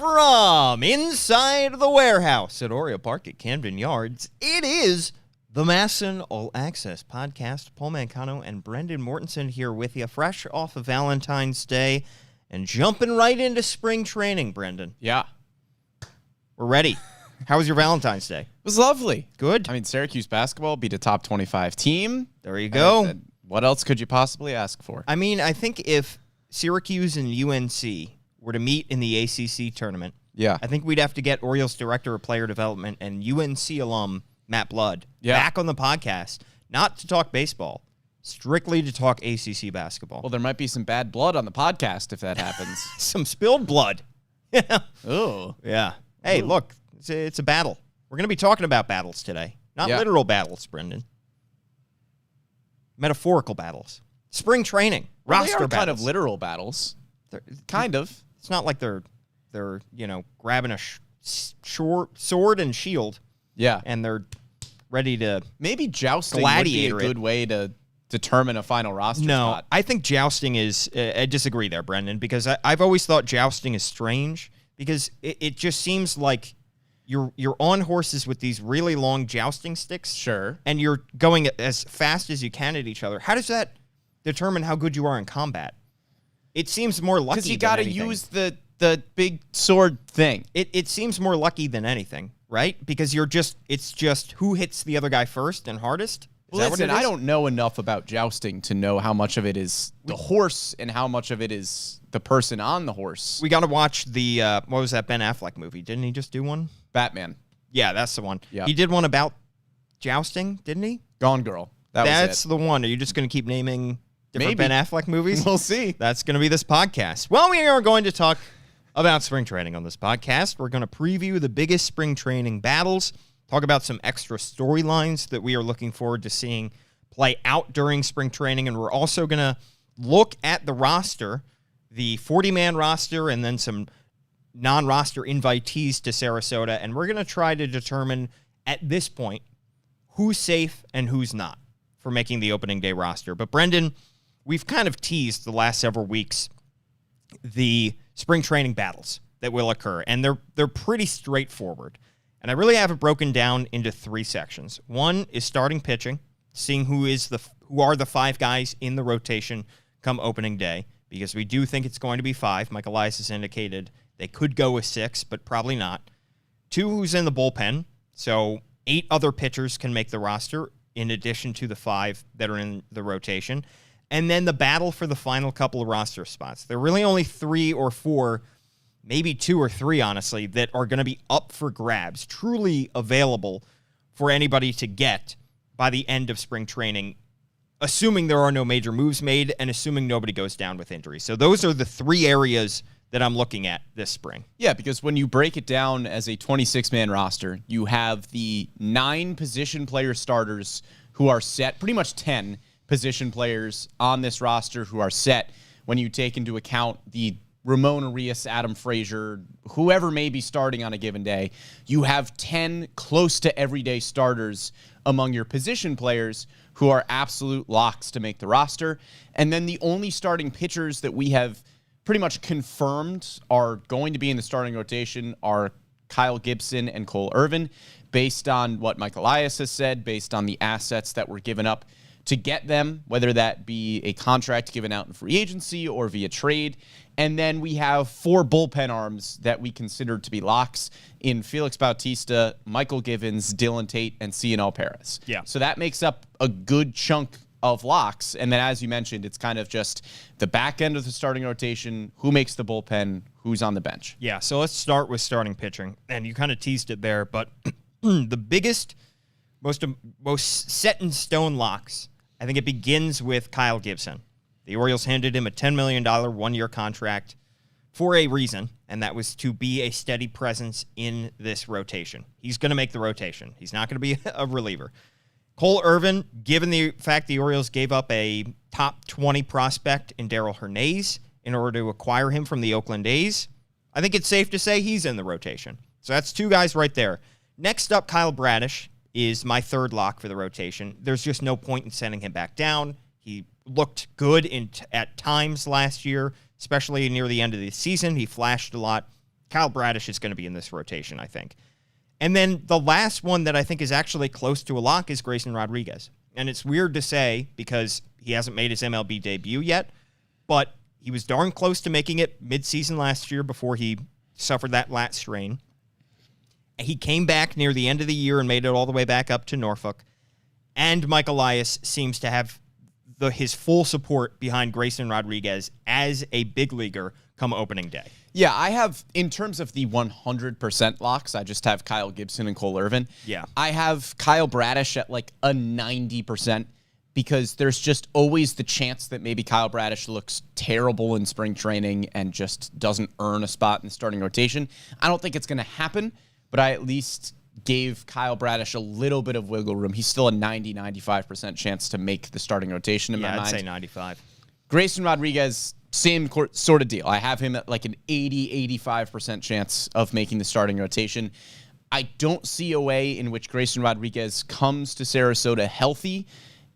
From inside the warehouse at Oriole Park at Camden Yards, it is the MASN All Access Podcast. Paul Mancano and Brendan Mortensen here with you, fresh off of Valentine's Day and jumping right into spring training, Brendan. Yeah. We're ready. How was your Valentine's Day? It was lovely. Good. I mean, Syracuse basketball beat a top 25 team. There you go. What else could you possibly ask for? I mean, I think if Syracuse and UNC were to meet in the ACC tournament, I think we'd have to get Orioles Director of Player Development and UNC alum Matt Blood back on the podcast, not to talk baseball, strictly to talk ACC basketball. Well, there might be some bad blood on the podcast if that happens. Some spilled blood. Oh. Yeah. Hey, look, it's a battle. We're going to be talking about battles today. Not literal battles, Brendan. Metaphorical battles. Spring training. Roster they are battles. kind of literal battles. Kind of. It's not like they're grabbing a sword and shield. Yeah. And they're ready to maybe jousting would be a good way to determine a final roster spot. I think jousting is I disagree there, Brendan, because I've always thought jousting is strange because it just seems like you're on horses with these really long jousting sticks. Sure. And you're going as fast as you can at each other. How does that determine how good you are in combat? It seems more lucky. Because you got to use the big sword thing. It seems more lucky than anything, right? Because it's just who hits the other guy first and hardest. Listen, I don't know enough about jousting to know how much of it is the horse and how much of it is the person on the horse. We got to watch the, what was that Ben Affleck movie? Didn't he just do one? Batman. Yeah, that's the one. Yep. He did one about jousting, didn't he? Gone Girl. That's the one. Are you just going to keep naming different Ben Affleck movies? We'll see. That's going to be this podcast. Well, we are going to talk about spring training on this podcast. We're going to preview the biggest spring training battles, talk about some extra storylines that we are looking forward to seeing play out during spring training, and we're also going to look at the roster, the 40-man roster, and then some non-roster invitees to Sarasota, and we're going to try to determine at this point who's safe and who's not for making the opening day roster. But Brendan, we've kind of teased the last several weeks the spring training battles that will occur, and they're pretty straightforward. And I really have it broken down into three sections. One is starting pitching, seeing who are the five guys in the rotation come opening day, because we do think it's going to be five. Mike Elias has indicated they could go with six, but probably not. Two, who's in the bullpen, so 8 other pitchers can make the roster in addition to the 5 that are in the rotation. And then the battle for the final couple of roster spots. There are really only 3 or 4, maybe 2 or 3, honestly, that are going to be up for grabs, truly available for anybody to get by the end of spring training, assuming there are no major moves made and assuming nobody goes down with injury. So those are the 3 areas that I'm looking at this spring. Yeah, because when you break it down as a 26-man roster, you have the 9 position player starters who are set, pretty much 10 position players on this roster who are set when you take into account the Ramon Arias, Adam Frazier, whoever may be starting on a given day. You have 10 close to everyday starters among your position players who are absolute locks to make the roster. And then the only starting pitchers that we have pretty much confirmed are going to be in the starting rotation are Kyle Gibson and Cole Irvin, based on what Mike Elias has said, based on the assets that were given up to get them, whether that be a contract given out in free agency or via trade. And then we have 4 bullpen arms that we consider to be locks in Felix Bautista, Michael Givens, Dylan Tate, and Cionel Perez. Yeah. So that makes up a good chunk of locks. And then, as you mentioned, it's kind of just the back end of the starting rotation, who makes the bullpen, who's on the bench. Yeah, so let's start with starting pitching. And you kind of teased it there, but the biggest, most set-in-stone locks, I think it begins with Kyle Gibson. The Orioles handed him a $10 million one-year contract for a reason, and that was to be a steady presence in this rotation. He's going to make the rotation. He's not going to be a reliever. Cole Irvin, given the fact the Orioles gave up a top 20 prospect in Darryl Hernandez in order to acquire him from the Oakland A's, I think it's safe to say he's in the rotation. So that's 2 guys right there. Next up, Kyle Bradish is my third lock for the rotation. There's just no point in sending him back down. He looked good at times last year, especially near the end of the season. He flashed a lot Kyle Bradish is going to be in this rotation, I think. And then the last one that I think is actually close to a lock is Grayson Rodriguez. And it's weird to say because he hasn't made his MLB debut yet, but he was darn close to making it midseason last year before he suffered that lat strain. He came back near the end of the year and made it all the way back up to Norfolk. And Mike Elias seems to have his full support behind Grayson Rodriguez as a big leaguer come opening day. Yeah, I have, in terms of the 100% locks, I just have Kyle Gibson and Cole Irvin. Yeah. I have Kyle Bradish at like a 90% because there's just always the chance that maybe Kyle Bradish looks terrible in spring training and just doesn't earn a spot in the starting rotation. I don't think it's going to happen, but I at least gave Kyle Bradish a little bit of wiggle room. He's still a 90-95% chance to make the starting rotation in my mind. I'd say 95. Grayson Rodriguez, same sort of deal. I have him at like an 80-85% chance of making the starting rotation. I don't see a way in which Grayson Rodriguez comes to Sarasota healthy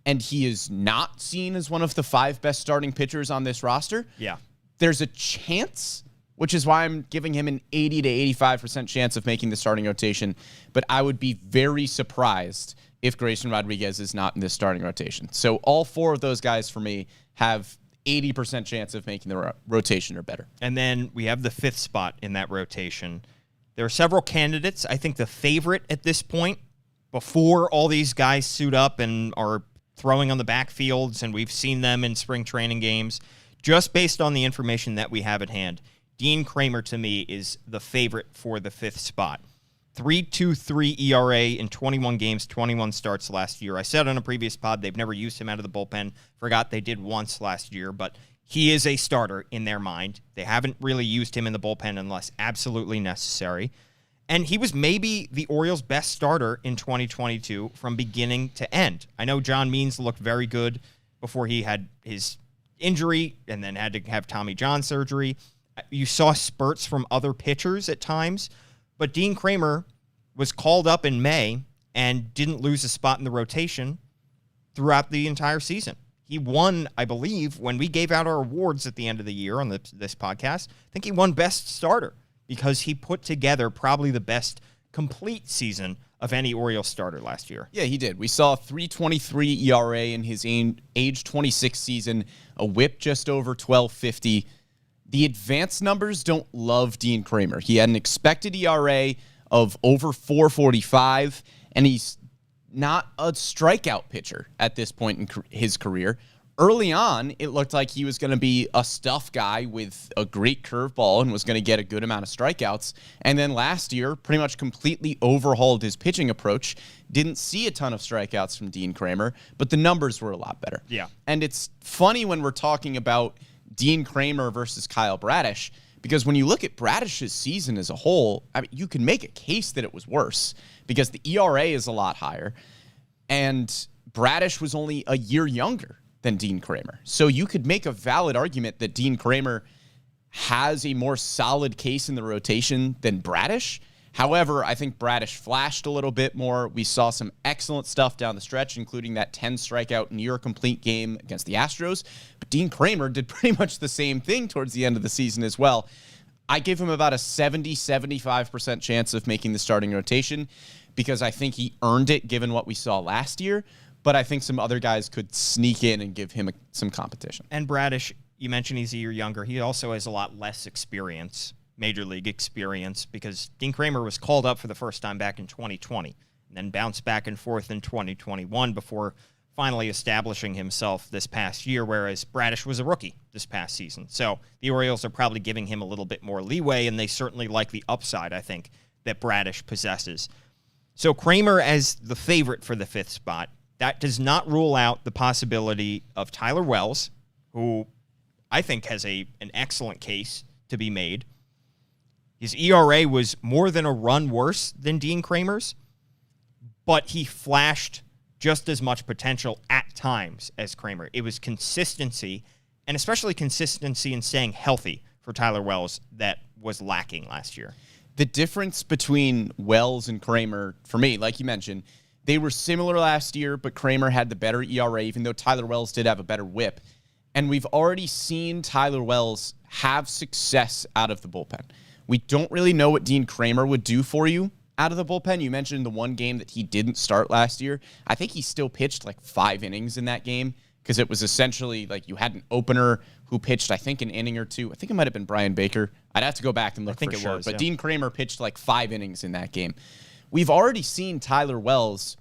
and he is not seen as one of the 5 best starting pitchers on this roster. Yeah. There's a chance, which is why I'm giving him an 80-85% chance of making the starting rotation. But I would be very surprised if Grayson Rodriguez is not in this starting rotation. So all 4 of those guys for me have 80% chance of making the rotation or better. And then we have the 5th spot in that rotation. There are several candidates. I think the favorite at this point, before all these guys suit up and are throwing on the backfields, and we've seen them in spring training games, just based on the information that we have at hand, Dean Kramer, to me, is the favorite for the 5th spot. 3.23 ERA in 21 games, 21 starts last year. I said on a previous pod they've never used him out of the bullpen. Forgot they did once last year, but he is a starter in their mind. They haven't really used him in the bullpen unless absolutely necessary. And he was maybe the Orioles' best starter in 2022 from beginning to end. I know John Means looked very good before he had his injury and then had to have Tommy John surgery. You saw spurts from other pitchers at times, but Dean Kramer was called up in May and didn't lose a spot in the rotation throughout the entire season. He won, I believe, when we gave out our awards at the end of the year on this podcast, I think he won Best Starter because he put together probably the best complete season of any Orioles starter last year. Yeah, he did. We saw 3.23 ERA in his age 26 season, a whip just over 12.50. The advanced numbers don't love Dean Kramer. He had an expected ERA of over 4.45, and he's not a strikeout pitcher at this point in his career. Early on, it looked like he was going to be a stuff guy with a great curveball and was going to get a good amount of strikeouts. And then last year, pretty much completely overhauled his pitching approach. Didn't see a ton of strikeouts from Dean Kramer, but the numbers were a lot better. Yeah. And it's funny when we're talking about Dean Kramer versus Kyle Bradish, because when you look at Bradish's season as a whole, I mean, you can make a case that it was worse because the ERA is a lot higher, and Bradish was only a year younger than Dean Kramer. So you could make a valid argument that Dean Kramer has a more solid case in the rotation than Bradish. However, I think Bradish flashed a little bit more. We saw some excellent stuff down the stretch, including that 10 strikeout near complete game against the Astros. But Dean Kramer did pretty much the same thing towards the end of the season as well. I give him about a 70-75% chance of making the starting rotation because I think he earned it given what we saw last year. But I think some other guys could sneak in and give him some competition. And Bradish, you mentioned he's a year younger. He also has a lot less experience, major league experience, because Dean Kramer was called up for the first time back in 2020 and then bounced back and forth in 2021 before finally establishing himself this past year, whereas Bradish was a rookie this past season. So the Orioles are probably giving him a little bit more leeway, and they certainly like the upside, I think, that Bradish possesses. So Kramer as the favorite for the 5th spot. That does not rule out the possibility of Tyler Wells, who I think has an excellent case to be made. His ERA was more than a run worse than Dean Kramer's, but he flashed just as much potential at times as Kramer. It was consistency, and especially consistency in staying healthy for Tyler Wells that was lacking last year. The difference between Wells and Kramer, for me, like you mentioned, they were similar last year, but Kramer had the better ERA, even though Tyler Wells did have a better whip. And we've already seen Tyler Wells have success out of the bullpen. We don't really know what Dean Kramer would do for you out of the bullpen. You mentioned the one game that he didn't start last year. I think he still pitched like 5 innings in that game because it was essentially like you had an opener who pitched, I think, an inning or two. I think it might have been Brian Baker. I'd have to go back and look for sure. But Dean Kramer pitched like 5 innings in that game. We've already seen Tyler Wells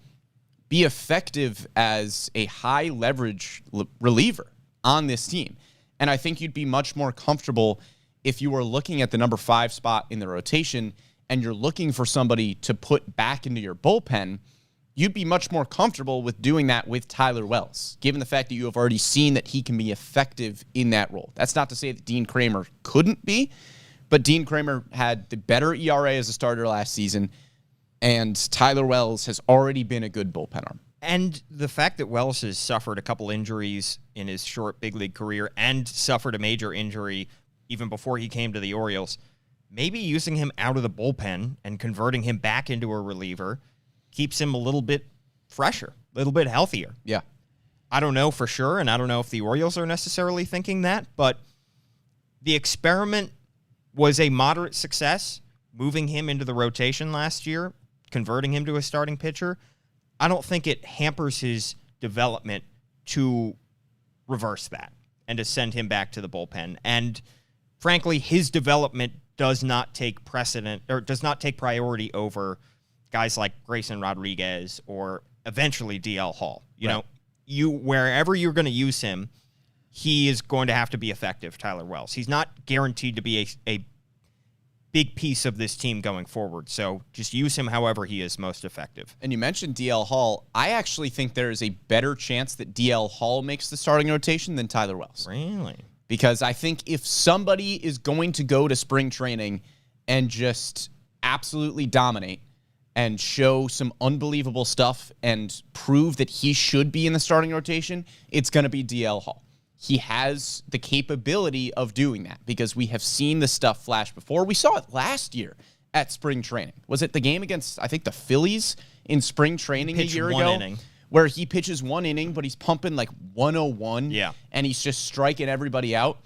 be effective as a high leverage reliever on this team. And I think you'd be much more comfortable if you were looking at the number 5 spot in the rotation and you're looking for somebody to put back into your bullpen. You'd be much more comfortable with doing that with Tyler Wells, given the fact that you have already seen that he can be effective in that role. That's not to say that Dean Kramer couldn't be, but Dean Kramer had the better ERA as a starter last season, and Tyler Wells has already been a good bullpen arm. And the fact that Wells has suffered a couple injuries in his short big league career and suffered a major injury even before he came to the Orioles, maybe using him out of the bullpen and converting him back into a reliever keeps him a little bit fresher, a little bit healthier. Yeah. I don't know for sure, and I don't know if the Orioles are necessarily thinking that, but the experiment was a moderate success, moving him into the rotation last year, converting him to a starting pitcher. I don't think it hampers his development to reverse that and to send him back to the bullpen. And frankly, his development does not take precedent or does not take priority over guys like Grayson Rodriguez or eventually DL Hall. You know, wherever you're going to use him, he is going to have to be effective, Tyler Wells. He's not guaranteed to be a big piece of this team going forward. So just use him however he is most effective. And you mentioned DL Hall. I actually think there is a better chance that DL Hall makes the starting rotation than Tyler Wells. Really? Because I think if somebody is going to go to spring training and just absolutely dominate and show some unbelievable stuff and prove that he should be in the starting rotation, it's going to be DL Hall. He has the capability of doing that because we have seen the stuff flash before. We saw it last year at spring training. Was it the game against, I think, the Phillies in spring training a year ago? Inning. Where he pitches 1 inning, but he's pumping like 101. Yeah. And he's just striking everybody out.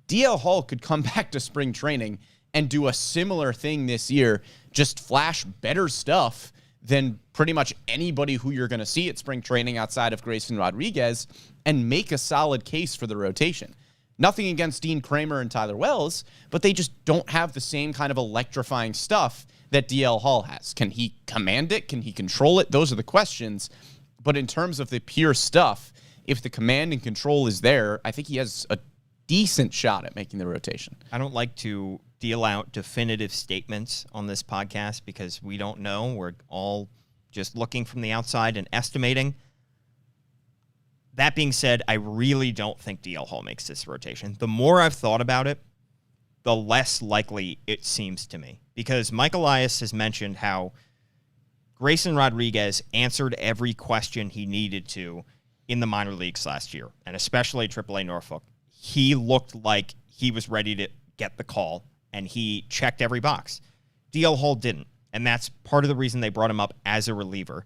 DL Hall could come back to spring training and do a similar thing this year, just flash better stuff than pretty much anybody who you're going to see at spring training outside of Grayson Rodriguez and make a solid case for the rotation. Nothing against Dean Kramer and Tyler Wells, but they just don't have the same kind of electrifying stuff that DL Hall has. Can he command it? Can he control it? Those are the questions. But in terms of the pure stuff, if the command and control is there, I think he has a decent shot at making the rotation. I don't like to deal out definitive statements on this podcast because we don't know. We're all just looking from the outside and estimating. That being said, I really don't think DL Hall makes this rotation. The more I've thought about it, the less likely it seems to me. Because Mike Elias has mentioned how Grayson Rodriguez answered every question he needed to in the minor leagues last year, and especially AAA Norfolk. He looked like he was ready to get the call, and he checked every box. DL Hall didn't, and that's part of the reason they brought him up as a reliever.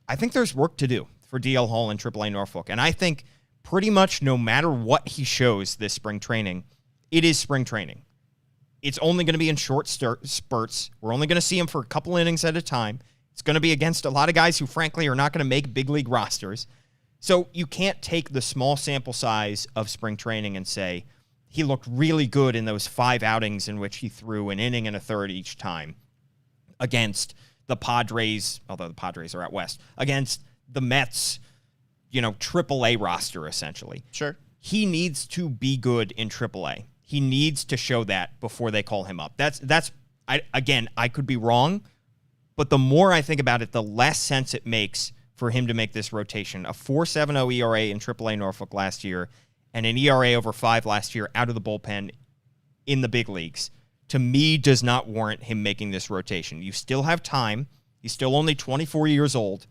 I think there's work to do for DL Hall in AAA Norfolk, and I think pretty much no matter what he shows this spring training, it is spring training. It's only going to be in short spurts. We're only going to see him for a couple innings at a time. It's going to be against a lot of guys who, frankly, are not going to make big league rosters. So you can't take the small sample size of spring training and say he looked really good in those 5 outings in which he threw an inning and a third each time against the Padres, although the Padres are out west, against the Mets, AAA roster, essentially. Sure. He needs to be good in AAA. He needs to show that before they call him up. I could be wrong, but the more I think about it, the less sense it makes for him to make this rotation. A 4.70 ERA in AAA Norfolk last year and an ERA over 5 last year out of the bullpen in the big leagues, to me, does not warrant him making this rotation. You still have time. He's still only 24 years old,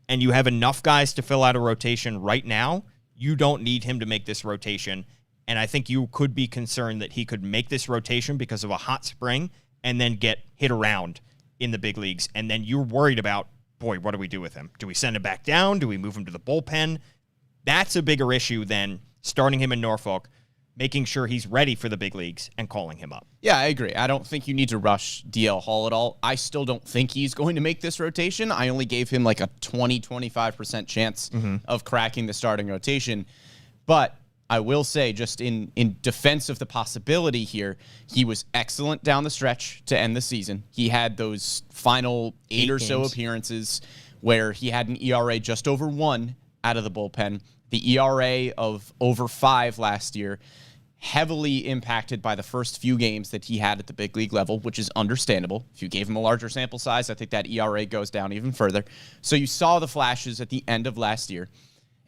and you have enough guys to fill out a rotation right now. You don't need him to make this rotation, and I think you could be concerned that he could make this rotation because of a hot spring and then get hit around in the big leagues, and then you're worried about, boy, what do we do with him? Do we send him back down? Do we move him to the bullpen? That's a bigger issue than starting him in Norfolk, making sure he's ready for the big leagues and calling him up. Yeah, I agree. I don't think you need to rush DL Hall at all. I still don't think he's going to make this rotation. I only gave him like a 20-25% chance of cracking the starting rotation. But I will say, just in defense of the possibility here, he was excellent down the stretch to end the season. He had those final eight or so appearances where he had an ERA just over 1 out of the bullpen. The ERA of over 5 last year, heavily impacted by the first few games that he had at the big league level, which is understandable. If you gave him a larger sample size, I think that ERA goes down even further. So you saw the flashes at the end of last year.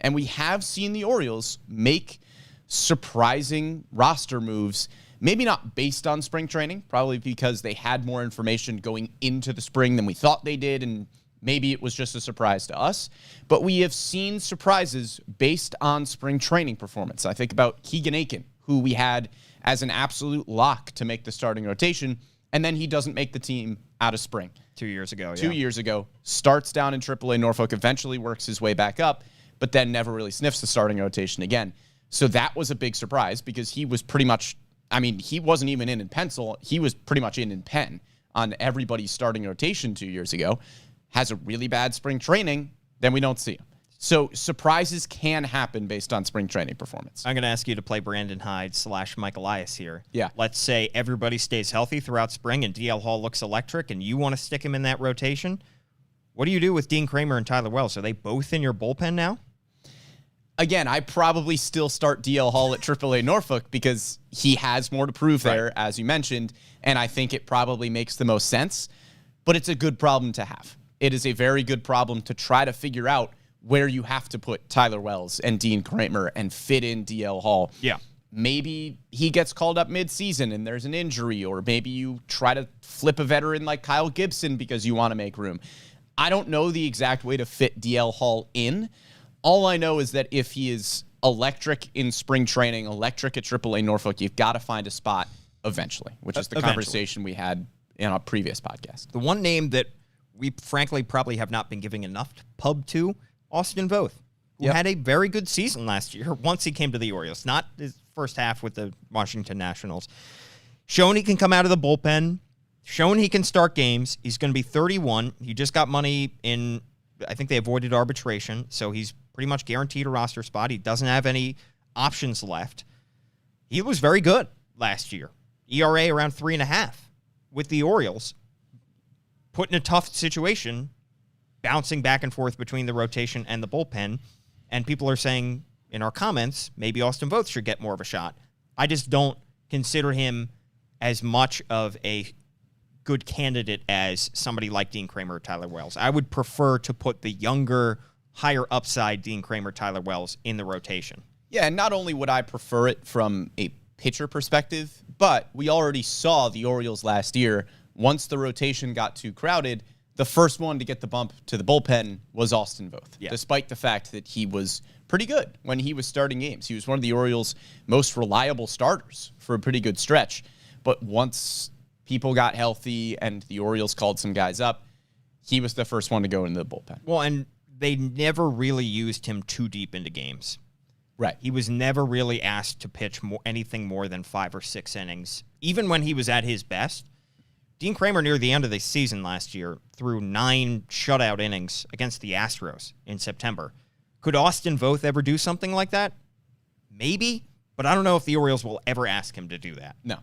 And we have seen the Orioles make surprising roster moves, maybe not based on spring training, probably because they had more information going into the spring than we thought they did, and maybe it was just a surprise to us. But we have seen surprises based on spring training performance. I think about Keegan Aiken, who we had as an absolute lock to make the starting rotation, and then he doesn't make the team out of spring. 2 years ago, 2 years ago, starts down in AAA Norfolk, eventually works his way back up, but then never really sniffs the starting rotation again. So that was a big surprise because he was pretty much, he wasn't even in pencil. He was pretty much in pen on everybody's starting rotation 2 years ago. Has a really bad spring training, then we don't see him. So surprises can happen based on spring training performance. I'm going to ask you to play Brandon Hyde / Mike Elias here. Yeah. Let's say everybody stays healthy throughout spring and DL Hall looks electric and you want to stick him in that rotation. What do you do with Dean Kramer and Tyler Wells? Are they both in your bullpen now? Again, I probably still start DL Hall at AAA Norfolk because he has more to prove there, as you mentioned, and I think it probably makes the most sense. But it's a good problem to have. It is a very good problem to try to figure out where you have to put Tyler Wells and Dean Kramer and fit in DL Hall. Yeah. Maybe he gets called up mid-season and there's an injury, or maybe you try to flip a veteran like Kyle Gibson because you want to make room. I don't know the exact way to fit DL Hall in. All I know is that if he is electric in spring training, electric at AAA Norfolk, you've got to find a spot eventually, which is the conversation we had in a previous podcast. The one name that we frankly probably have not been giving enough pub to, Austin Voth, who had a very good season last year once he came to the Orioles. Not his first half with the Washington Nationals. Shown he can come out of the bullpen. Shown he can start games. He's going to be 31. He just got money in, I think they avoided arbitration, so he's pretty much guaranteed a roster spot. He doesn't have any options left. He was very good last year. ERA around 3.5 with the Orioles. Put in a tough situation, bouncing back and forth between the rotation and the bullpen, and people are saying in our comments, maybe Austin Voth should get more of a shot. I just don't consider him as much of a good candidate as somebody like Dean Kramer or Tyler Wells. I would prefer to put the younger, higher upside Dean Kramer, Tyler Wells in the rotation. Yeah, and not only would I prefer it from a pitcher perspective, but we already saw the Orioles last year. Once the rotation got too crowded, the first one to get the bump to the bullpen was Austin Voth, despite the fact that he was pretty good when he was starting games. He was one of the Orioles' most reliable starters for a pretty good stretch. But once people got healthy and the Orioles called some guys up, he was the first one to go into the bullpen. Well, and they never really used him too deep into games. Right. He was never really asked to pitch anything more than 5 or 6 innings. Even when he was at his best, Dean Kramer near the end of the season last year threw 9 shutout innings against the Astros in September. Could Austin Voth ever do something like that? Maybe, but I don't know if the Orioles will ever ask him to do that. No.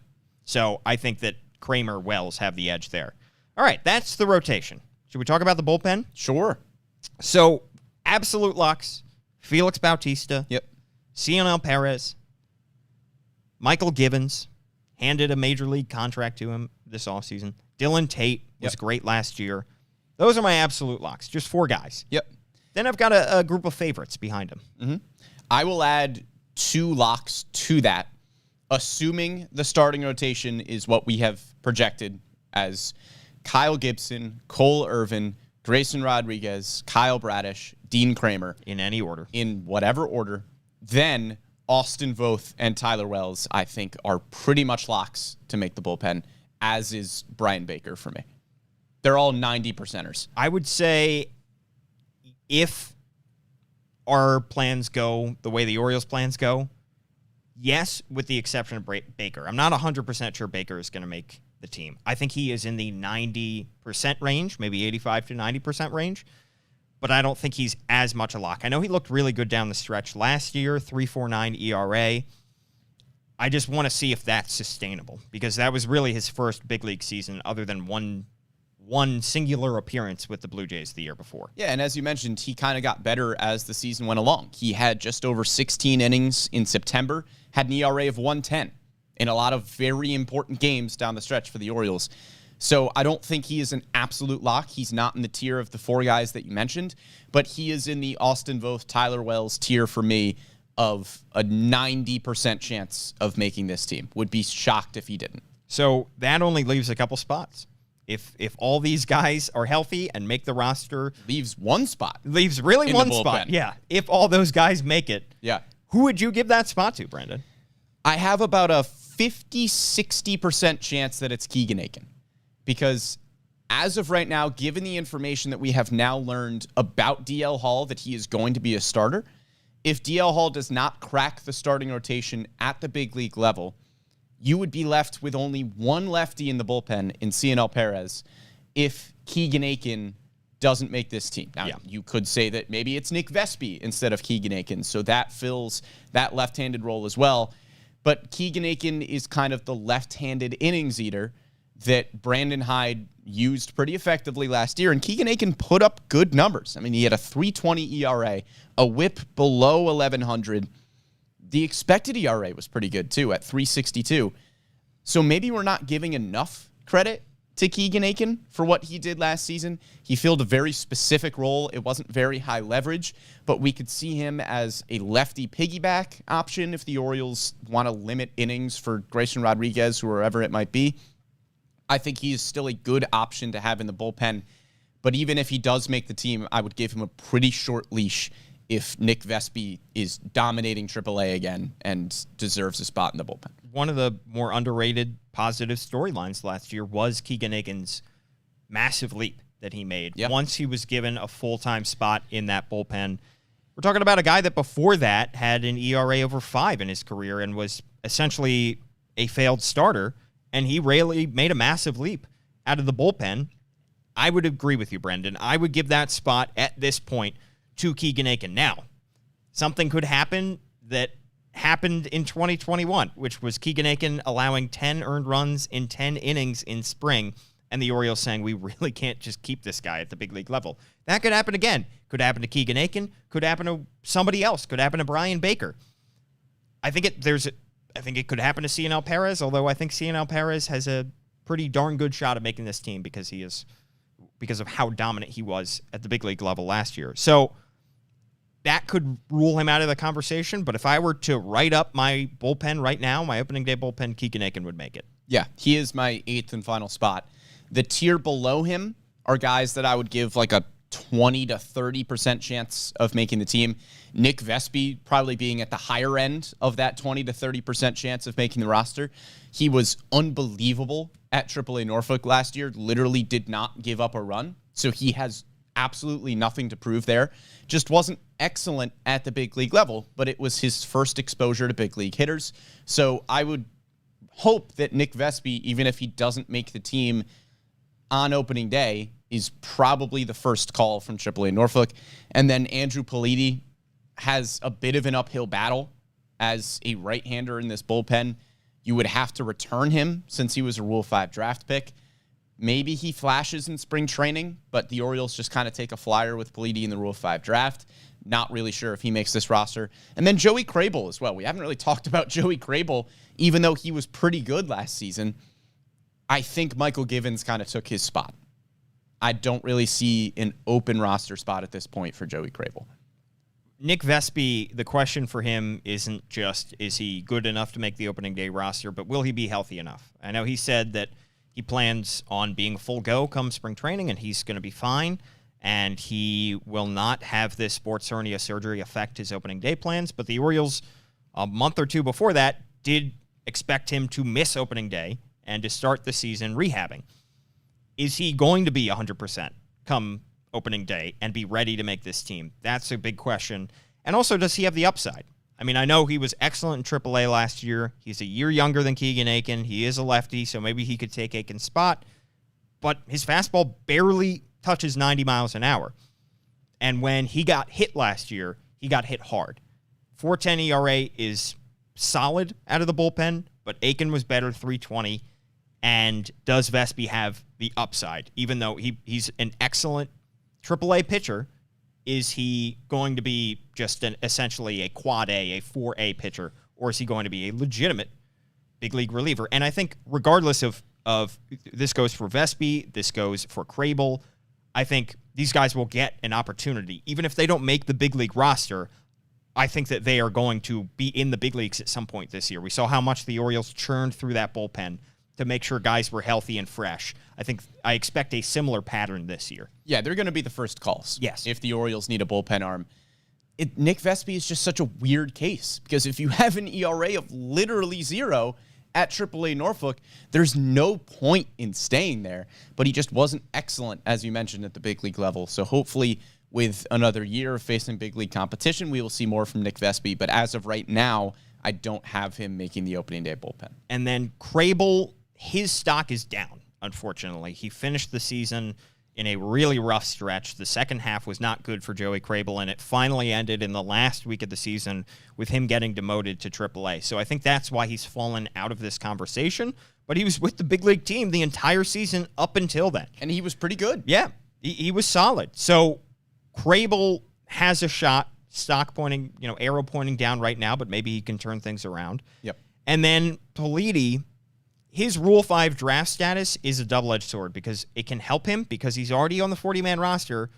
So I think that Kramer, Wells have the edge there. All right, that's the rotation. Should we talk about the bullpen? Sure. So, absolute locks, Felix Bautista. Yep. Cionel Perez. Michael Gibbons handed a major league contract to him this offseason. Dylan Tate was great last year. Those are my absolute locks. Just 4 guys. Yep. Then I've got a group of favorites behind them. Mm-hmm. I will add 2 locks to that, assuming the starting rotation is what we have projected as Kyle Gibson, Cole Irvin, Grayson Rodriguez, Kyle Bradish, Dean Kramer. In any order. In whatever order. Then Austin Voth and Tyler Wells, I think, are pretty much locks to make the bullpen, as is Brian Baker for me. They're all 90%ers. I would say if our plans go the way the Orioles' plans go, Yes, with the exception of Baker. I'm not 100% sure Baker is going to make the team. I think he is in the 90% range, maybe 85 to 90% range, but I don't think he's as much a lock. I know he looked really good down the stretch last year, 3.49 ERA. I just want to see if that's sustainable, because that was really his first big league season other than one singular appearance with the Blue Jays the year before. Yeah, and as you mentioned, he kind of got better as the season went along. He had just over 16 innings in September, had an ERA of 1.10 in a lot of very important games down the stretch for the Orioles. So I don't think he is an absolute lock. He's not in the tier of the four guys that you mentioned, but he is in the Austin Voth, Tyler Wells tier for me of a 90% chance of making this team. Would be shocked if he didn't. So that only leaves a couple spots. If all these guys are healthy and make the roster, Leaves one spot. leaves really one spot. Yeah. If all those guys make it, Yeah. who would you give that spot to, Brandon? I have about a 50-60% chance that it's Keegan Aiken. Because as of right now, given the information that we have now learned about DL Hall, that he is going to be a starter, if DL Hall does not crack the starting rotation at the big league level, you would be left with only one lefty in the bullpen in CNL Perez if Keegan Aiken doesn't make this team. Now, you could say that maybe it's Nick Vespi instead of Keegan Aiken, so that fills that left-handed role as well. But Keegan Aiken is kind of the left-handed innings eater that Brandon Hyde used pretty effectively last year, and Keegan Aiken put up good numbers. I mean, he had a 3.20 ERA, a whip below 1,100. The expected ERA was pretty good, too, at 3.62. So maybe we're not giving enough credit to Keegan Aiken for what he did last season. He filled a very specific role. It wasn't very high leverage, but we could see him as a lefty piggyback option if the Orioles want to limit innings for Grayson Rodriguez or wherever it might be. I think he is still a good option to have in the bullpen. But even if he does make the team, I would give him a pretty short leash if Nick Vespi is dominating AAA again and deserves a spot in the bullpen. One of the more underrated positive storylines last year was Keegan Aiken's massive leap that he made once he was given a full-time spot in that bullpen. We're talking about a guy that before that had an ERA over 5 in his career and was essentially a failed starter, and he really made a massive leap out of the bullpen. I would agree with you, Brendan. I would give that spot at this point to Keegan Aiken. Now, something could happen that happened in 2021, which was Keegan Aiken allowing 10 earned runs in 10 innings in spring, and the Orioles saying, we really can't just keep this guy at the big league level. That could happen again. Could happen to Keegan Aiken. Could happen to somebody else. Could happen to Brian Baker. I think it could happen to CNL Perez, although I think CNL Perez has a pretty darn good shot at making this team because of how dominant he was at the big league level last year. So that could rule him out of the conversation, but if I were to write up my bullpen right now, my opening day bullpen, Keegan Aiken would make it. Yeah, he is my 8th and final spot. The tier below him are guys that I would give like a 20 to 30% chance of making the team. Nick Vespi probably being at the higher end of that 20 to 30% chance of making the roster. He was unbelievable at AAA Norfolk last year, literally did not give up a run. So he has absolutely nothing to prove there. Just wasn't excellent at the big league level, but it was his first exposure to big league hitters. So I would hope that Nick Vespi, even if he doesn't make the team on opening day, is probably the first call from AAA Norfolk. And then Andrew Politi has a bit of an uphill battle as a right-hander in this bullpen. You would have to return him since he was a Rule 5 draft pick. Maybe he flashes in spring training, but the Orioles just kind of take a flyer with Politi in the Rule 5 draft. Not really sure if he makes this roster. And then Joey Crable as well. We haven't really talked about Joey Crable, even though he was pretty good last season. I think Michael Givens kind of took his spot. I don't really see an open roster spot at this point for Joey Crable. Nick Vespi, the question for him isn't just, is he good enough to make the opening day roster, but will he be healthy enough? I know he said that he plans on being full go come spring training, and he's going to be fine, and he will not have this sports hernia surgery affect his opening day plans, but the Orioles, a month or two before that, did expect him to miss opening day and to start the season rehabbing. Is he going to be 100% come opening day and be ready to make this team? That's a big question. And also, does he have the upside? I mean, I know he was excellent in AAA last year. He's a year younger than Keegan Aiken. He is a lefty, so maybe he could take Aiken's spot. But his fastball barely touches 90 miles an hour. And when he got hit last year, he got hit hard. 4.10 ERA is solid out of the bullpen, but Aiken was better, 3.20. And does Vespi have the upside? Even though he's an excellent AAA pitcher, is he going to be just essentially a quad A, a 4A pitcher, or is he going to be a legitimate big league reliever? And I think regardless of this goes for Vespi, this goes for Crable, I think these guys will get an opportunity. Even if they don't make the big league roster, I think that they are going to be in the big leagues at some point this year. We saw how much the Orioles churned through that bullpen to make sure guys were healthy and fresh. I expect a similar pattern this year. Yeah, they're going to be the first calls. Yes. If the Orioles need a bullpen arm. Nick Vespi is just such a weird case because if you have an ERA of literally 0 at AAA Norfolk, there's no point in staying there. But he just wasn't excellent, as you mentioned, at the big league level. So hopefully with another year of facing big league competition, we will see more from Nick Vespi. But as of right now, I don't have him making the opening day bullpen. And then Crable, his stock is down, unfortunately. He finished the season in a really rough stretch. The second half was not good for Joey Crable, and it finally ended in the last week of the season with him getting demoted to AAA. So I think that's why he's fallen out of this conversation. But he was with the big league team the entire season up until then. And he was pretty good. Yeah, he was solid. So Crable has a shot, stock pointing, arrow pointing down right now, but maybe he can turn things around. Yep. And then Politi, his Rule 5 draft status is a double-edged sword because it can help him because he's already on the 40-man roster,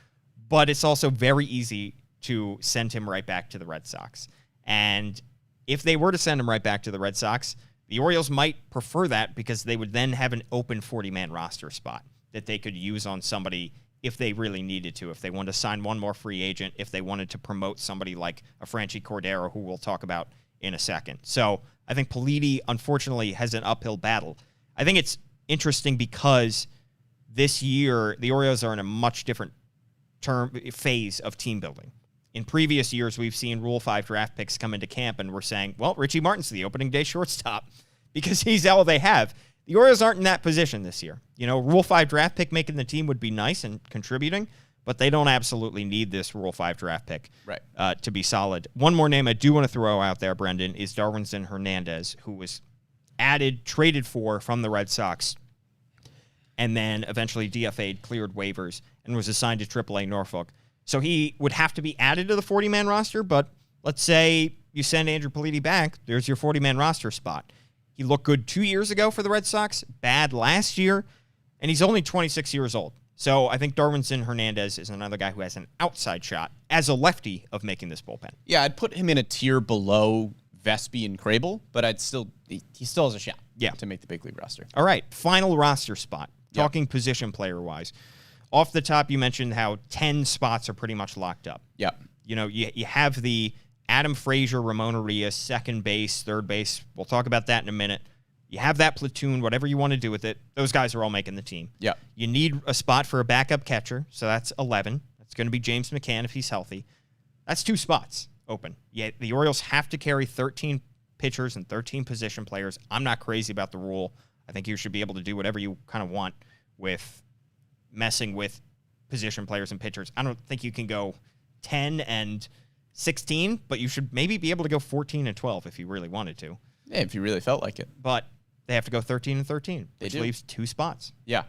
but it's also very easy to send him right back to the Red Sox. And if they were to send him right back to the Red Sox, the Orioles might prefer that because they would then have an open 40-man roster spot that they could use on somebody if they really needed to, if they wanted to sign one more free agent, if they wanted to promote somebody like a Franchi Cordero, who we'll talk about in a second. So I think Politi, unfortunately, has an uphill battle. I think it's interesting because this year, the Orioles are in a much different phase of team building. In previous years, we've seen Rule 5 draft picks come into camp, and we're saying, well, Richie Martin's the opening day shortstop because he's all they have. The Orioles aren't in that position this year. Rule 5 draft pick making the team would be nice and contributing, but they don't absolutely need this Rule 5 draft pick to be solid. One more name I do want to throw out there, Brendan, is Darwinzon Hernandez, who was traded for from the Red Sox, and then eventually DFA'd, cleared waivers, and was assigned to AAA Norfolk. So he would have to be added to the 40-man roster, but let's say you send Andrew Politi back, there's your 40-man roster spot. He looked good 2 years ago for the Red Sox, bad last year, and he's only 26 years old. So I think Darwinzon Hernandez is another guy who has an outside shot as a lefty of making this bullpen. Yeah, I'd put him in a tier below Vespi and Crable, but he still has a shot to make the big league roster. All right, final roster spot, talking position player-wise. Off the top, you mentioned how 10 spots are pretty much locked up. Yeah. You have the Adam Frazier, Ramon Arias, second base, third base. We'll talk about that in a minute. You have that platoon, whatever you want to do with it. Those guys are all making the team. Yeah. You need a spot for a backup catcher, so that's 11. That's going to be James McCann if he's healthy. That's 2 spots open. Yeah, the Orioles have to carry 13 pitchers and 13 position players. I'm not crazy about the rule. I think you should be able to do whatever you kind of want with messing with position players and pitchers. I don't think you can go 10 and 16, but you should maybe be able to go 14 and 12 if you really wanted to. Yeah, if you really felt like it. But they have to go 13 and 13, which leaves 2 spots. Yeah.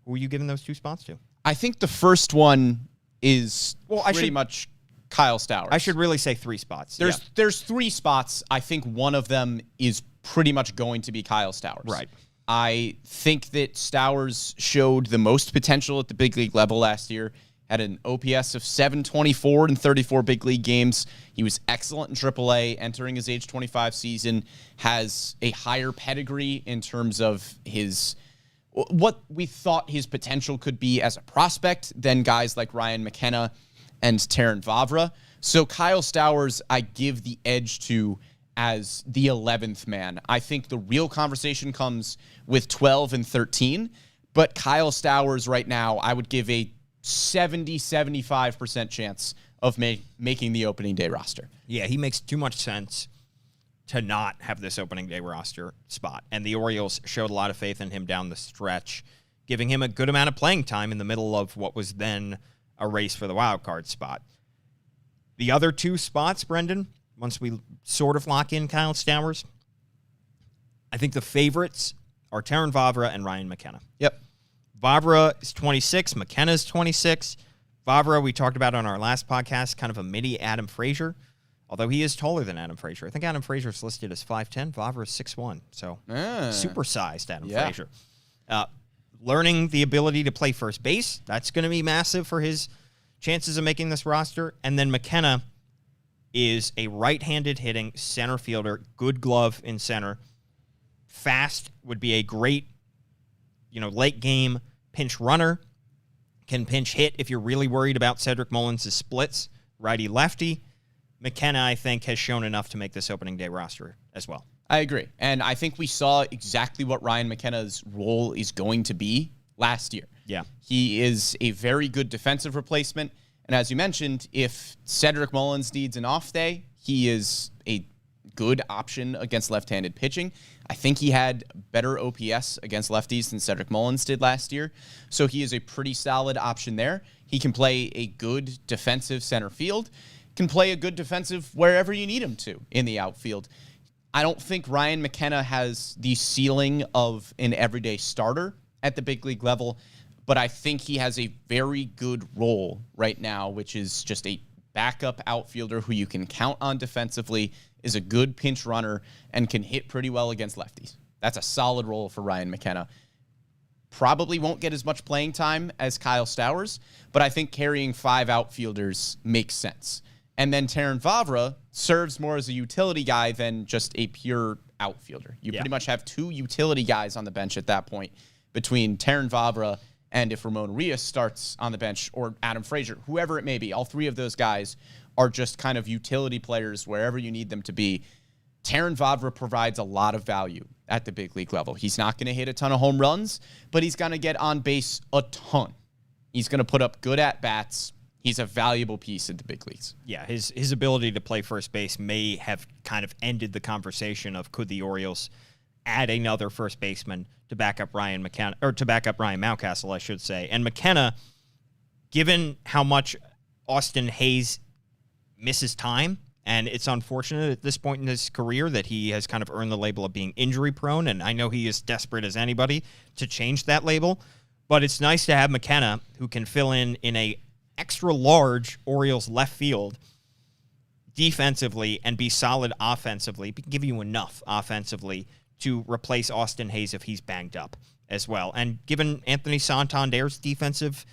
Who are you giving those 2 spots to? I think the first one is pretty much Kyle Stowers. I should really say 3 spots. There's 3 spots. I think one of them is pretty much going to be Kyle Stowers. Right. I think that Stowers showed the most potential at the big league level last year. Had an OPS of 724 in 34 big league games. He was excellent in AAA, entering his age 25 season. Has a higher pedigree in terms of what we thought his potential could be as a prospect than guys like Ryan McKenna and Terran Vavra. So Kyle Stowers, I give the edge to as the 11th man. I think the real conversation comes with 12 and 13, but Kyle Stowers right now, I would give a 75% chance of making the opening day roster. Yeah, he makes too much sense to not have this opening day roster spot. And the Orioles showed a lot of faith in him down the stretch, giving him a good amount of playing time in the middle of what was then a race for the wild card spot. The other two spots, Brendan, once we sort of lock in Kyle Stowers, I think the favorites are Terrin Vavra and Ryan McKenna. Yep. Vavra is 26, McKenna is 26. Vavra, we talked about on our last podcast, kind of a mini Adam Frazier, although he is taller than Adam Frazier. I think Adam Frazier is listed as 5'10". Vavra is 6'1", so supersized Adam Frazier. Learning the ability to play first base, that's going to be massive for his chances of making this roster. And then McKenna is a right-handed hitting center fielder, good glove in center. Fast, would be a great, late game pinch runner. Can pinch hit if you're really worried about Cedric Mullins' splits, righty-lefty. McKenna, I think, has shown enough to make this opening day roster as well. I agree. And I think we saw exactly what Ryan McKenna's role is going to be last year. Yeah. He is a very good defensive replacement. And as you mentioned, if Cedric Mullins needs an off day, he is a good option against left-handed pitching. I think he had better OPS against lefties than Cedric Mullins did last year. So he is a pretty solid option there. He can play a good defensive center field, can play a good defensive wherever you need him to in the outfield. I don't think Ryan McKenna has the ceiling of an everyday starter at the big league level, but I think he has a very good role right now, which is just a backup outfielder who you can count on defensively, is a good pinch runner, and can hit pretty well against lefties. That's a solid role for Ryan McKenna. Probably won't get as much playing time as Kyle Stowers, but I think carrying 5 outfielders makes sense. And then Terrin Vavra serves more as a utility guy than just a pure outfielder. You pretty much have 2 utility guys on the bench at that point between Terrin Vavra and if Ramon Rios starts on the bench, or Adam Frazier, whoever it may be. All 3 of those guys are just kind of utility players wherever you need them to be. Terrin Vavra provides a lot of value at the big league level. He's not going to hit a ton of home runs, but he's going to get on base a ton. He's going to put up good at-bats. He's a valuable piece in the big leagues. Yeah, his ability to play first base may have kind of ended the conversation of could the Orioles add another first baseman to back up Ryan McKenna, or to back up Ryan Mountcastle, I should say. And McKenna, given how much Austin Hayes misses time, and it's unfortunate at this point in his career that he has kind of earned the label of being injury prone, and I know he is desperate as anybody to change that label, but it's nice to have McKenna who can fill in a extra large Orioles left field defensively and be solid offensively, give you enough offensively to replace Austin Hayes if he's banged up as well. And given Anthony Santander's defensive,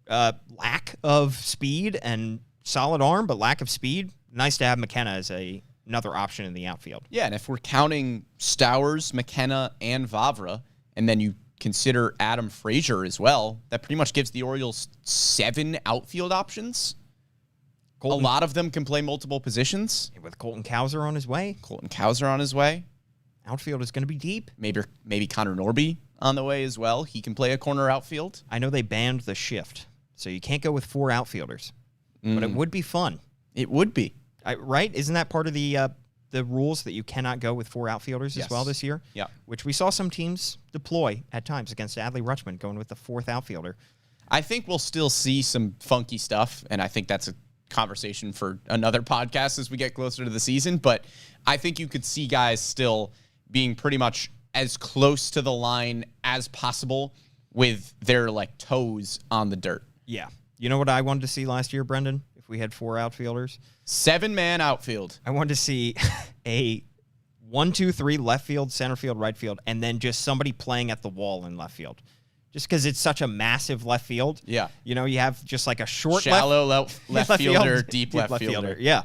lack of speed and solid arm, but lack of speed, nice to have McKenna as another option in the outfield. Yeah, and if we're counting Stowers, McKenna, and Vavra, and then you consider Adam Frazier as well, that pretty much gives the Orioles 7 outfield options. A lot of them can play multiple positions. With Colton Cowser on his way. Outfield is going to be deep. Maybe Connor Norby on the way as well. He can play a corner outfield. I know they banned the shift, so you can't go with 4 outfielders, but it would be fun. It would be. Right? Isn't that part of the rules that you cannot go with 4 outfielders as well this year? Yeah. Which we saw some teams deploy at times against Adley Rutschman, going with the 4th outfielder. I think we'll still see some funky stuff, and I think that's a conversation for another podcast as we get closer to the season, but I think you could see guys still being pretty much as close to the line as possible with their toes on the dirt. Yeah. You know what I wanted to see last year, Brendan? If we had 4 outfielders? 7-man outfield. I wanted to see a 1-2-3 left field, center field, right field, and then just somebody playing at the wall in left field. Just because it's such a massive left field. Yeah. You have just like a short shallow left fielder, deep left fielder. Yeah.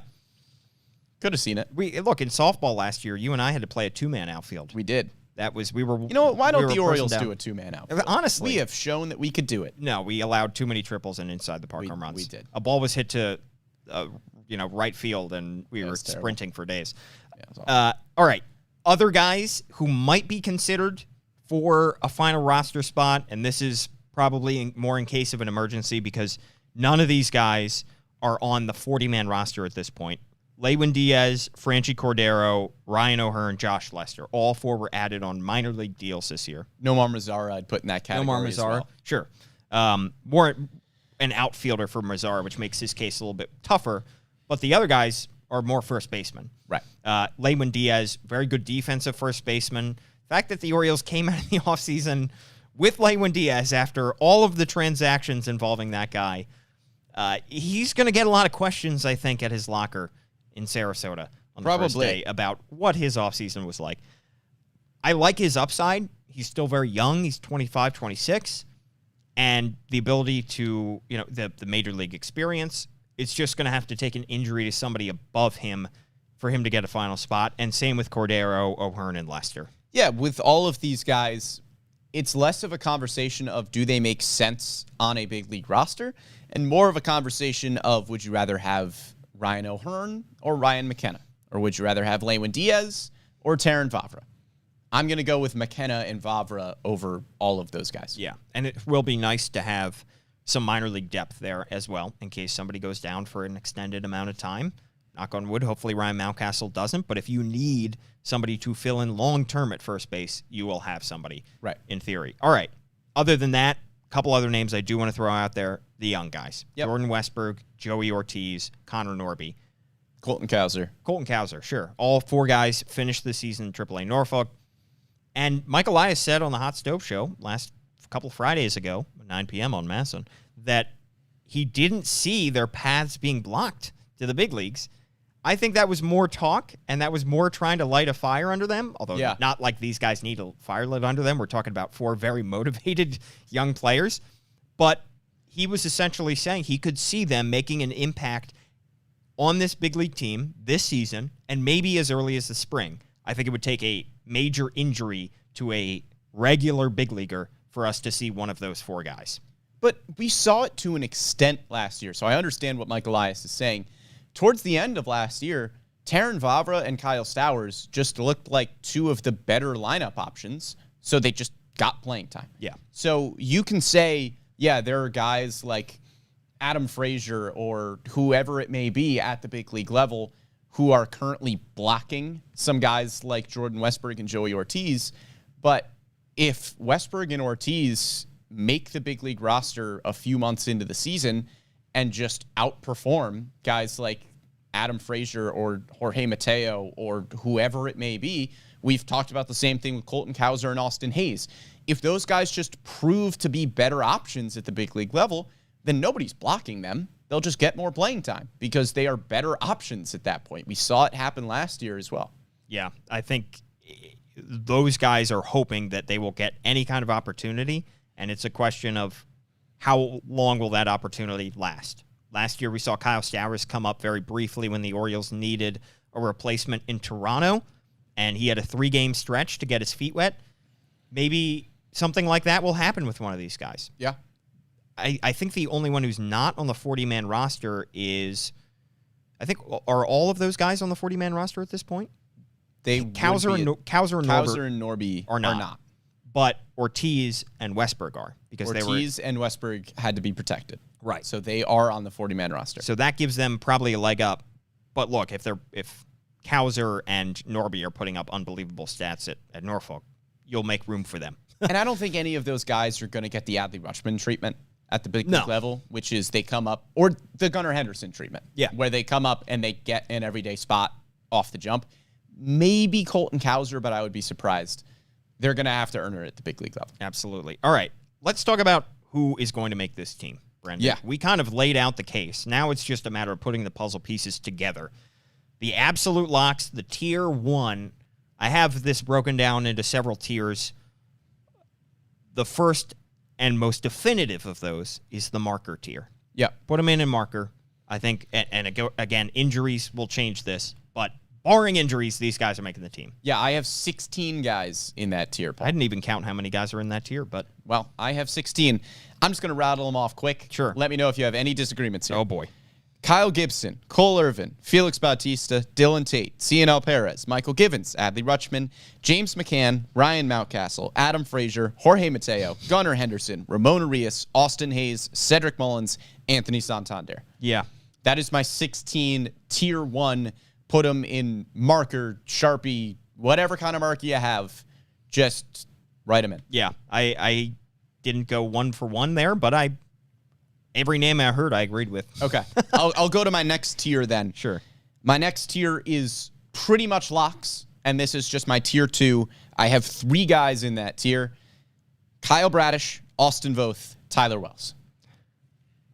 Could have seen it. Look, in softball last year, you and I had to play a 2-man outfield. We did. We were. You know what? Why don't the Orioles do a 2-man outfield? Honestly, we have shown that we could do it. No, we allowed too many triples and inside the park home runs. We did. A ball was hit to, right field, and we were sprinting for days. Yeah, all right, other guys who might be considered for a final roster spot, and this is probably more in case of an emergency because none of these guys are on the 40-man roster at this point. Lewin Diaz, Franchi Cordero, Ryan O'Hearn, Josh Lester. All 4 were added on minor league deals this year. Nomar Mazara I'd put in that category as well. Sure. More an outfielder for Mazara, which makes his case a little bit tougher. But the other guys are more first basemen. Right. Lewin Diaz, very good defensive first baseman. The fact that the Orioles came out of the offseason with Lewin Diaz after all of the transactions involving that guy, he's going to get a lot of questions, I think, at his locker in Sarasota on the first day about what his offseason was like. I like his upside. He's still very young. He's 25, 26. And the ability to, the major league experience, it's just going to have to take an injury to somebody above him for him to get a final spot. And same with Cordero, O'Hearn, and Lester. Yeah, with all of these guys, it's less of a conversation of do they make sense on a big league roster and more of a conversation of would you rather have Ryan O'Hearn or Ryan McKenna? Or would you rather have Lewin Diaz or Terrin Vavra? I'm going to go with McKenna and Vavra over all of those guys. Yeah, and it will be nice to have some minor league depth there as well in case somebody goes down for an extended amount of time. Knock on wood, hopefully Ryan Mountcastle doesn't, but if you need somebody to fill in long-term at first base, you will have somebody, right? In theory. All right, other than that, a couple other names I do want to throw out there, the young guys. Yep. Jordan Westberg, Joey Ortiz, Connor Norby. Colton Cowser, sure. All 4 guys finished the season in AAA Norfolk. And Mike Elias said on the Hot Stove Show last couple Fridays ago, 9 p.m. on MASN, that he didn't see their paths being blocked to the big leagues. I think that was more talk, and that was more trying to light a fire under them, although not like these guys need a fire lit under them. We're talking about 4 very motivated young players. But he was essentially saying he could see them making an impact on this big league team this season, and maybe as early as the spring. I think it would take a major injury to a regular big leaguer for us to see one of those 4 guys. But we saw it to an extent last year, so I understand what Mike Elias is saying. Towards the end of last year, Terrin Vavra and Kyle Stowers just looked like 2 of the better lineup options, so they just got playing time. Yeah. So you can say, yeah, there are guys like Adam Frazier or whoever it may be at the big league level who are currently blocking some guys like Jordan Westberg and Joey Ortiz. But if Westberg and Ortiz make the big league roster a few months into the season and just outperform guys like Adam Frazier or Jorge Mateo or whoever it may be, we've talked about the same thing with Colton Cowser and Austin Hayes. If those guys just prove to be better options at the big league level, then nobody's blocking them. They'll just get more playing time because they are better options at that point. We saw it happen last year as well. Yeah, I think those guys are hoping that they will get any kind of opportunity, and it's a question of how long will that opportunity last. Last year, we saw Kyle Stowers come up very briefly when the Orioles needed a replacement in Toronto, and he had a 3-game stretch to get his feet wet. Maybe something like that will happen with one of these guys. Yeah. I think the only one who's not on the 40-man roster is, I think, are all of those guys on the 40-man roster at this point? Cowser and Norby are not. But Ortiz and Westberg are. Because Ortiz and Westberg had to be protected. Right. So they are on the 40-man roster. So that gives them probably a leg up. But look, if Cowser and Norby are putting up unbelievable stats at Norfolk, you'll make room for them. And I don't think any of those guys are going to get the Adley Rutschman treatment at the big league level, which is they come up, or the Gunnar Henderson treatment, where they come up and they get an everyday spot off the jump. Maybe Colton Cowser, but I would be surprised. They're going to have to earn it at the big league level. Absolutely. All right, let's talk about who is going to make this team, Brendan. Yeah. We kind of laid out the case. Now it's just a matter of putting the puzzle pieces together. The absolute locks, the tier 1, I have this broken down into several tiers. The first and most definitive of those is the marker tier. Yeah. Put them in marker. I think, and again, injuries will change this, but barring injuries, these guys are making the team. Yeah, I have 16 guys in that tier, Paul. I didn't even count how many guys are in that tier, but... Well, I have 16. I'm just going to rattle them off quick. Sure. Let me know if you have any disagreements here. Oh, boy. Kyle Gibson, Cole Irvin, Felix Bautista, Dylan Tate, CNL Perez, Michael Givens, Adley Rutschman, James McCann, Ryan Mountcastle, Adam Frazier, Jorge Mateo, Gunnar Henderson, Ramon Arias, Austin Hayes, Cedric Mullins, Anthony Santander. Yeah. That is my 16 tier 1. Put them in marker, Sharpie, whatever kind of marker you have. Just write them in. Yeah, I didn't go one for one there, but every name I heard I agreed with. Okay. I'll go to my next tier then. Sure. My next tier is pretty much locks, and this is just my tier 2. I have 3 guys in that tier. Kyle Bradish, Austin Voth, Tyler Wells.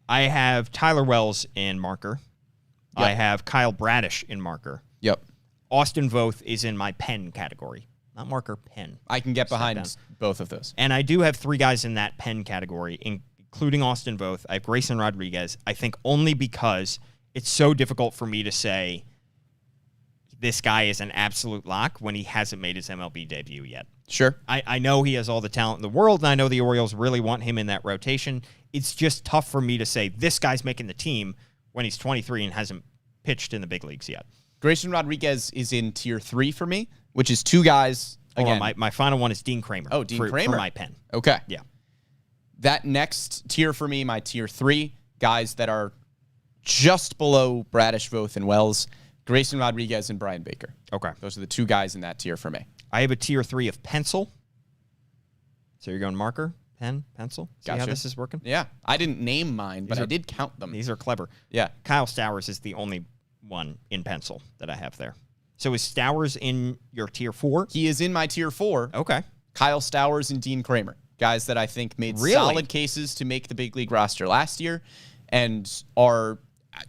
I have Tyler Wells in marker. Yep. I have Kyle Bradish in marker. Yep. Austin Voth is in my pen category. Not marker, pen. I can get behind both of those. And I do have 3 guys in that pen category, including Austin Voth. I have Grayson Rodriguez. I think only because it's so difficult for me to say this guy is an absolute lock when he hasn't made his MLB debut yet. Sure. I know he has all the talent in the world, and I know the Orioles really want him in that rotation. It's just tough for me to say this guy's making the team when he's 23 and hasn't pitched in the big leagues yet. Grayson Rodriguez is in tier 3 for me, which is 2 guys. Again, my final one is Dean Kramer. Oh, Dean Kramer. For my pen. Okay. Yeah. That next tier for me, my tier 3, guys that are just below Bradish, Voth, and Wells, Grayson Rodriguez and Brian Baker. Okay. Those are the 2 guys in that tier for me. I have a tier 3 of pencil. So you're going marker, pen, pencil? See how this is working? Yeah. I didn't name mine, but I did count them. These are clever. Yeah. Kyle Stowers is the only one in pencil that I have there. So is Stowers in your tier 4? He is in my tier 4. Okay. Kyle Stowers and Dean Kramer. Guys that I think made solid cases to make the big league roster last year and are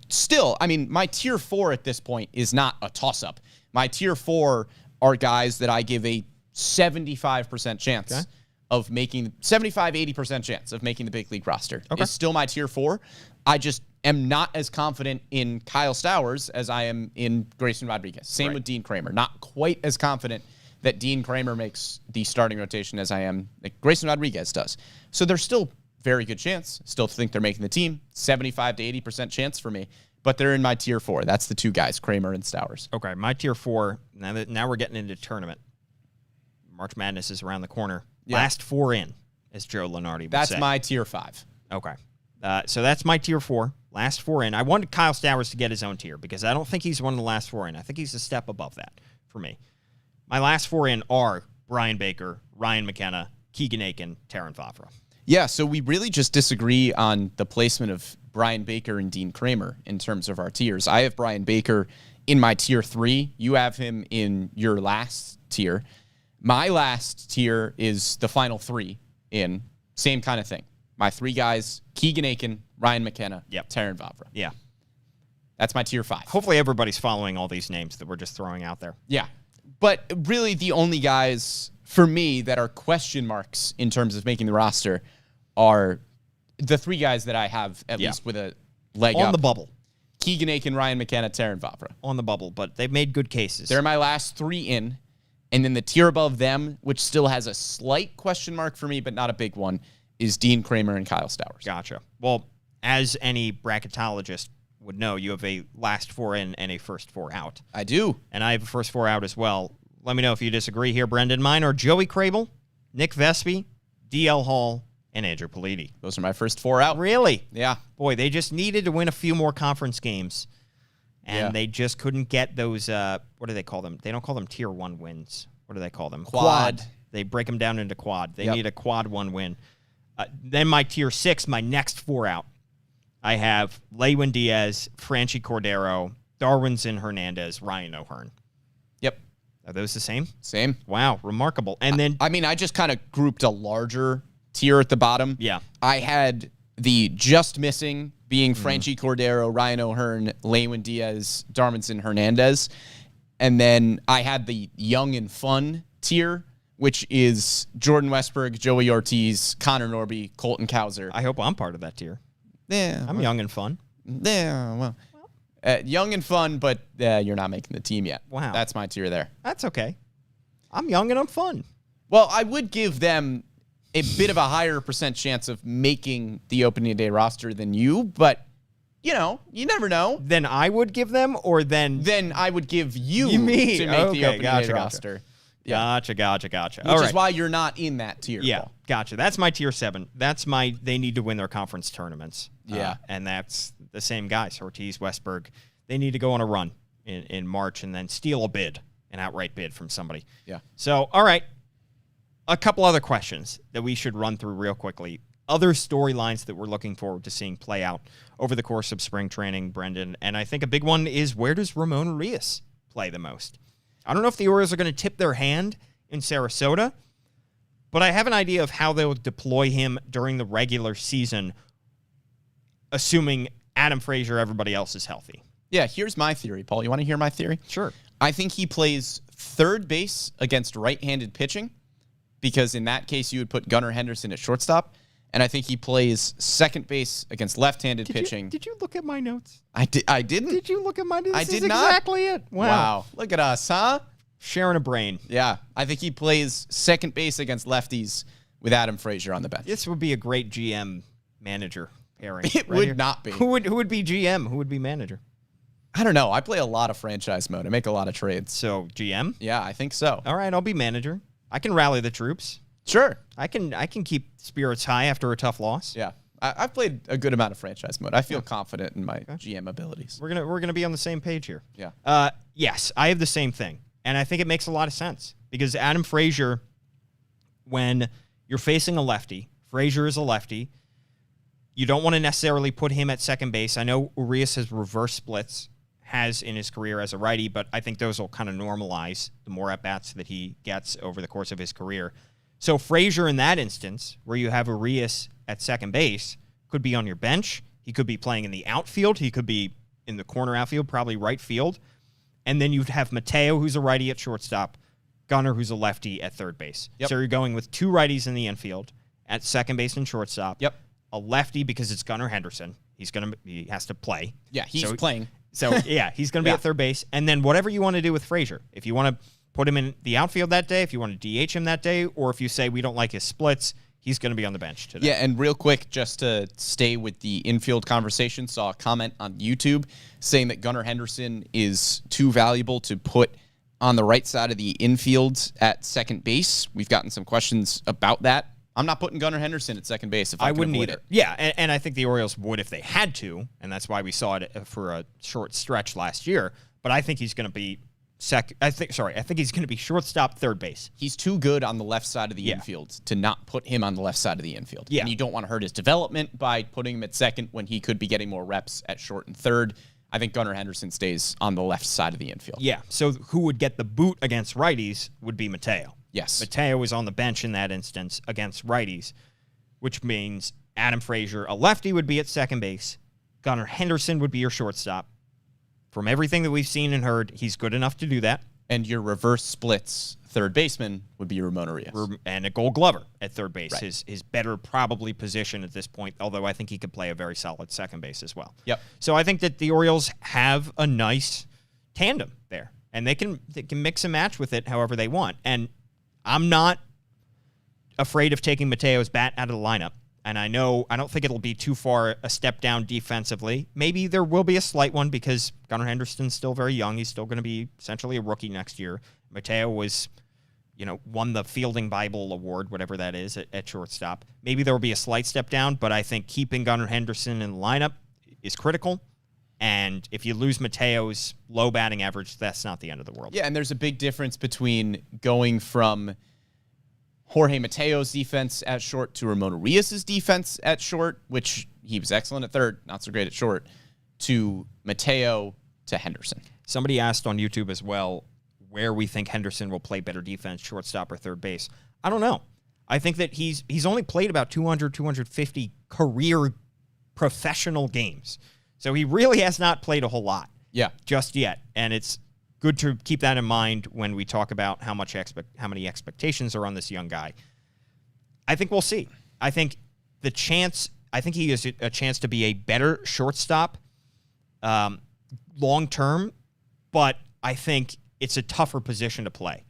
still, I mean, my tier 4 at this point is not a toss-up. My tier 4 are guys that I give a 75% chance of making, 75-80% chance of making the big league roster. Okay. It's still my tier 4. I just am not as confident in Kyle Stowers as I am in Grayson Rodriguez. Same with Dean Kramer. Not quite as confident that Dean Kramer makes the starting rotation as I am that Grayson Rodriguez does. So there's still very good chance. Still think they're making the team. 75-80% chance for me. But they're in my tier 4. That's the 2 guys, Kramer and Stowers. Okay, my tier 4. Now we're getting into tournament. March Madness is around the corner. Yeah. Last 4 in, as Joe Lenardi would say. That's my tier 5. Okay. So that's my tier 4. Last 4 in. I wanted Kyle Stowers to get his own tier because I don't think he's one of the last 4 in. I think he's a step above that for me. My last 4 in are Brian Baker, Ryan McKenna, Keegan Aiken, Taron Vavra. Yeah, so we really just disagree on the placement of Brian Baker and Dean Kramer in terms of our tiers. I have Brian Baker in my tier 3. You have him in your last tier. My last tier is the final 3 in. Same kind of thing. My 3 guys, Keegan Aiken, Ryan McKenna, Taron Vavra. Yeah. That's my tier 5. Hopefully everybody's following all these names that we're just throwing out there. Yeah. But really the only guys for me that are question marks in terms of making the roster are the 3 guys that I have at least with a leg up. On the bubble. Keegan Aiken, Ryan McKenna, Taron Vavra. On the bubble, but they've made good cases. They're my last 3 in. And then the tier above them, which still has a slight question mark for me, but not a big one, is Dean Kramer and Kyle Stowers. Gotcha. Well, as any bracketologist would know, you have a last 4 in and a first 4 out. I do. And I have a first 4 out as well. Let me know if you disagree here, Brendan. Mine are Joey Crable, Nick Vespi, DL Hall, and Andrew Politi. Those are my first 4 out. Really? Yeah. Boy, they just needed to win a few more conference games. And they just couldn't get those, what do they call them? They don't call them tier 1 wins. What do they call them? Quad. They break them down into quad. They need a quad 1 win. Then my tier 6, my next 4 out, I have Lewin Diaz, Franchi Cordero, Darwinson Hernandez, Ryan O'Hearn. Yep. Are those the same? Same. Wow, remarkable. And then I mean, I just kind of grouped a larger tier at the bottom. Yeah. I had the just missing being Franchi Cordero, Ryan O'Hearn, Lewin Diaz, Darwinson Hernandez. And then I had the young and fun tier, which is Jordan Westberg, Joey Ortiz, Connor Norby, Colton Cowser. I hope I'm part of that tier. Yeah. I'm young and fun. Yeah, well. Young and fun, but you're not making the team yet. Wow. That's my tier there. That's okay. I'm young and I'm fun. Well, I would give them a bit of a higher % chance of making the opening day roster than you, but, you know, you never know. Then I would give them, or then I would give you, me to make the opening day roster. Gotcha. Which is why you're not in that tier. Yeah, Paul. gotcha. That's my tier 7. They need to win their conference tournaments. Yeah. And that's the same guys, Ortiz, Westberg. They need to go on a run in March and then steal an outright bid from somebody. Yeah. So, all right. A couple other questions that we should run through real quickly. Other storylines that we're looking forward to seeing play out over the course of spring training, Brendan. And I think a big one is, where does Ramon Urias play the most? I don't know if the Orioles are going to tip their hand in Sarasota, but I have an idea of how they'll deploy him during the regular season, assuming Adam Frazier, everybody else is healthy. Yeah, here's my theory, Paul. You want to hear my theory? Sure. I think he plays third base against right-handed pitching, because in that case you would put Gunnar Henderson at shortstop. And I think he plays second base against left-handed pitching. Did you look at my notes? I didn't. Did you look at my notes? I This did is not. exactly it. Wow. Look at us, huh? Sharing a brain. Yeah. I think he plays second base against lefties with Adam Frazier on the bench. This would be a great GM manager pairing. It would not be. Who would be GM? Who would be manager? I don't know. I play a lot of franchise mode. I make a lot of trades. So GM? Yeah, I think so. All right, I'll be manager. I can rally the troops. Sure. I can keep spirits high after a tough loss. Yeah. I've played a good amount of franchise mode. I feel confident in my GM abilities. We're gonna be on the same page here. Yeah. Yes, I have the same thing. And I think it makes a lot of sense because Adam Frazier, when you're facing a lefty, Frazier is a lefty, you don't want to necessarily put him at second base. I know Urias has reverse splits, has in his career as a righty, but I think those will kind of normalize the more at-bats that he gets over the course of his career. So Frazier in that instance, where you have Urias at second base, could be on your bench. He could be playing in the outfield. He could be in the corner outfield, probably right field. And then you'd have Mateo, who's a righty at shortstop, Gunnar, who's a lefty at third base. Yep. So you're going with two righties in the infield at second base and shortstop. Yep. A lefty because it's Gunnar Henderson. He has to play. Yeah, he's playing. So, yeah, he's going to be at third base. And then whatever you want to do with Frazier. If you want to put him in the outfield that day, if you want to DH him that day, or if you say we don't like his splits, he's going to be on the bench today. Yeah, and real quick, just to stay with the infield conversation, saw a comment on YouTube saying that Gunnar Henderson is too valuable to put on the right side of the infield at second base. We've gotten some questions about that. I'm not putting Gunnar Henderson at second base if I wouldn't avoid either. it. Yeah, and I think the Orioles would if they had to, and that's why we saw it for a short stretch last year. But I think he's going to be I think he's going to be shortstop, third base. He's too good on the left side of the infield to not put him on the left side of the infield. Yeah. And you don't want to hurt his development by putting him at second when he could be getting more reps at short and third. I think Gunnar Henderson stays on the left side of the infield. Yeah, so who would get the boot against righties would be Mateo. Yes. Mateo was on the bench in that instance against righties, which means Adam Frazier, a lefty, would be at second base. Gunnar Henderson would be your shortstop. From everything that we've seen and heard, he's good enough to do that. And your reverse splits third baseman would be Ramon Urias. And a Gold Glover at third base. Right. His better probably position at this point, although I think he could play a very solid second base as well. Yep. So I think that the Orioles have a nice tandem there. And they can mix and match with it however they want. And I'm not afraid of taking Mateo's bat out of the lineup. And I don't think it'll be too far a step down defensively. Maybe there will be a slight one because Gunnar Henderson's still very young. He's still going to be essentially a rookie next year. Mateo was, won the Fielding Bible Award, whatever that is, at shortstop. Maybe there will be a slight step down, but I think keeping Gunnar Henderson in the lineup is critical. And if you lose Mateo's low batting average, that's not the end of the world. Yeah, and there's a big difference between going from Jorge Mateo's defense at short to Ramon Urias' defense at short, which he was excellent at third, not so great at short, to Mateo to Henderson. Somebody asked on YouTube as well where we think Henderson will play better defense, shortstop or third base. I don't know. I think that he's only played about 200, 250 career professional games. So he really has not played a whole lot just yet. And it's good to keep that in mind when we talk about how many expectations are on this young guy. I think we'll see. I think he has a chance to be a better shortstop long term, but I think it's a tougher position to play.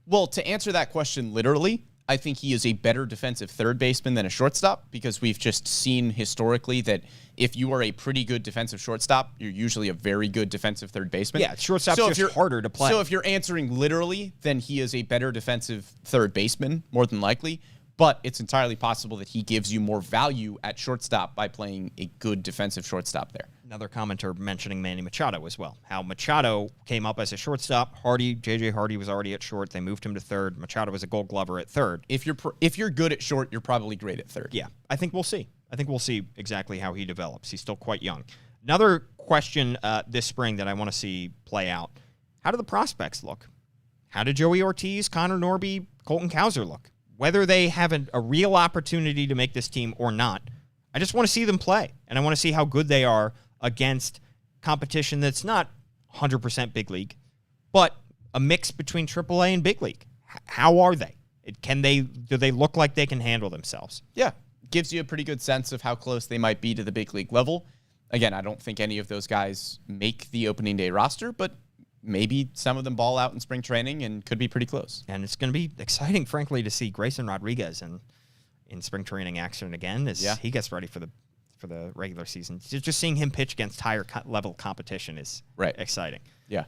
Well, to answer that question literally, I think he is a better defensive third baseman than a shortstop because we've just seen historically that if you are a pretty good defensive shortstop, you're usually a very good defensive third baseman. Yeah, shortstop's just harder to play. So if you're answering literally, then he is a better defensive third baseman, more than likely. But it's entirely possible that he gives you more value at shortstop by playing a good defensive shortstop there. Another commenter mentioning Manny Machado as well. How Machado came up as a shortstop. J.J. Hardy was already at short. They moved him to third. Machado was a Gold Glover at third. If you're good at short, you're probably great at third. Yeah, I think we'll see. I think we'll see exactly how he develops. He's still quite young. Another question this spring that I want to see play out. How do the prospects look? How do Joey Ortiz, Connor Norby, Colton Cowser look? Whether they have a real opportunity to make this team or not, I just want to see them play, and I want to see how good they are against competition that's not 100% big league, but a mix between AAA and big league. How are they? Do they look like they can handle themselves? Yeah, gives you a pretty good sense of how close they might be to the big league level. Again, I don't think any of those guys make the opening day roster, but maybe some of them ball out in spring training and could be pretty close. And it's going to be exciting, frankly, to see Grayson Rodriguez in spring training action again as he gets ready for the regular season. Just seeing him pitch against higher level competition is exciting. Yeah.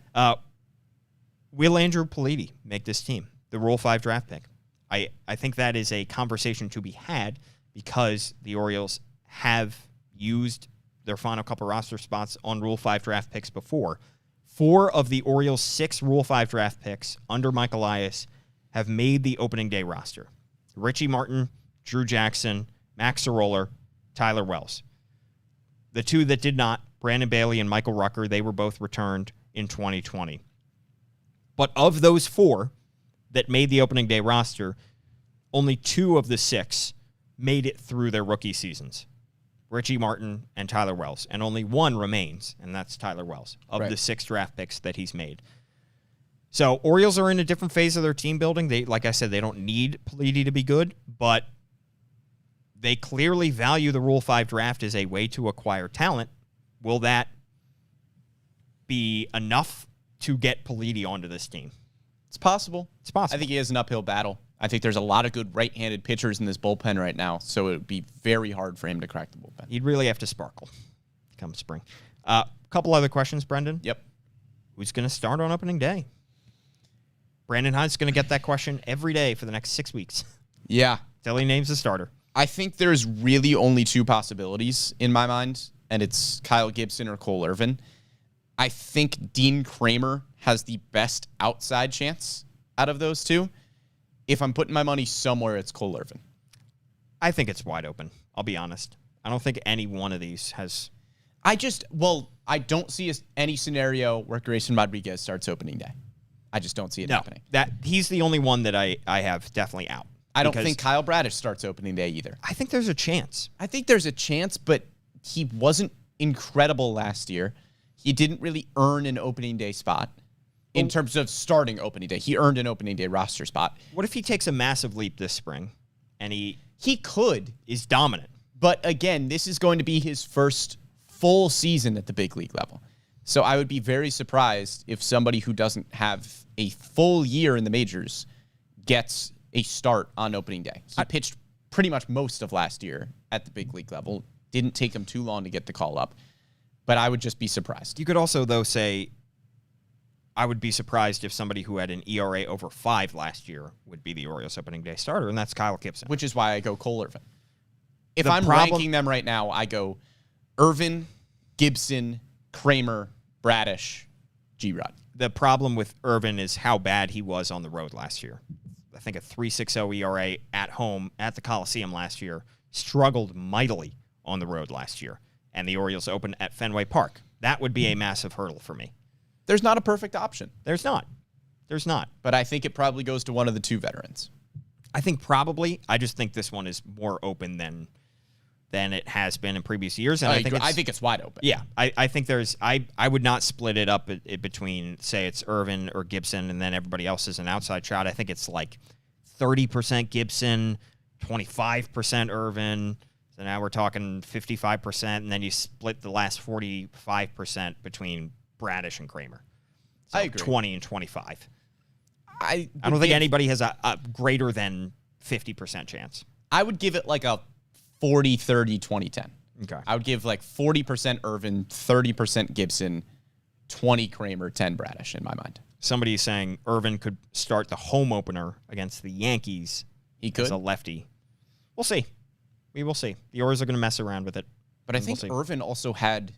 Will Andrew Politi make this team, the Rule 5 draft pick? I think that is a conversation to be had because the Orioles have used their final couple roster spots on Rule 5 draft picks before. 4 of the Orioles' 6 Rule 5 draft picks under Mike Elias have made the opening day roster. Richie Martin, Drew Jackson, Max Soroller, Tyler Wells. The 2 that did not, Brandon Bailey and Michael Rucker, they were both returned in 2020. But of those 4 that made the opening day roster, only 2 of the 6 made it through their rookie seasons. Richie Martin and Tyler Wells, and only 1 remains, and that's Tyler Wells, of the 6 draft picks that he's made. So Orioles are in a different phase of their team building. They, like I said, they don't need Politi to be good, but they clearly value the Rule 5 draft as a way to acquire talent. Will that be enough to get Politi onto this team? It's possible. It's possible. I think he has an uphill battle. I think there's a lot of good right-handed pitchers in this bullpen right now, so it would be very hard for him to crack the bullpen. He'd really have to sparkle come spring. A couple other questions, Brendan. Yep. Who's going to start on opening day? Brandon Hyde's going to get that question every day for the next 6 weeks. Yeah. Till he names the starter. I think there's really only 2 possibilities in my mind, and it's Kyle Gibson or Cole Irvin. I think Dean Kramer has the best outside chance out of those 2. If I'm putting my money somewhere, it's Cole Irvin. I think it's wide open. I'll be honest. I don't think any one of these has... I don't see any scenario where Grayson Rodriguez starts opening day. I just don't see it happening. He's the only one that I have definitely out. I don't think Kyle Bradish starts opening day either. I think there's a chance. I think there's a chance, but he wasn't incredible last year. He didn't really earn an opening day spot. In terms of starting opening day, he earned an opening day roster spot. What if he takes a massive leap this spring and he could is dominant? But again, this is going to be his first full season at the big league level. So I would be very surprised if somebody who doesn't have a full year in the majors gets a start on opening day. He pitched pretty much most of last year at the big league level. Didn't take him too long to get the call up. But I would just be surprised. You could also, though, say, I would be surprised if somebody who had an ERA over 5 last year would be the Orioles opening day starter, and that's Kyle Gibson. Which is why I go Cole Irvin. If I'm ranking them right now, I go Irvin, Gibson, Kramer, Bradish, G-Rod. The problem with Irvin is how bad he was on the road last year. I think a 3.60 ERA at home at the Coliseum last year, struggled mightily on the road last year, and the Orioles opened at Fenway Park. That would be a massive hurdle for me. There's not a perfect option. There's not. But I think it probably goes to one of the 2 veterans. I think probably. I just think this one is more open than it has been in previous years. And I think it's wide open. Yeah. I think there's... I would not split it up between, say, it's Irvin or Gibson, and then everybody else is an outside shot. I think it's like 30% Gibson, 25% Irvin. So now we're talking 55%, and then you split the last 45% between Bradish and Kramer. So I agree. 20 and 25. I don't think anybody has a greater than 50% chance. I would give it like a 40-30, 20-10. Okay. I would give like 40% Irvin, 30% Gibson, 20 Kramer, 10 Bradish in my mind. Somebody's saying Irvin could start the home opener against the Yankees. He could. As a lefty. We'll see. We will see. The Orioles are going to mess around with it. But I think Irvin also had,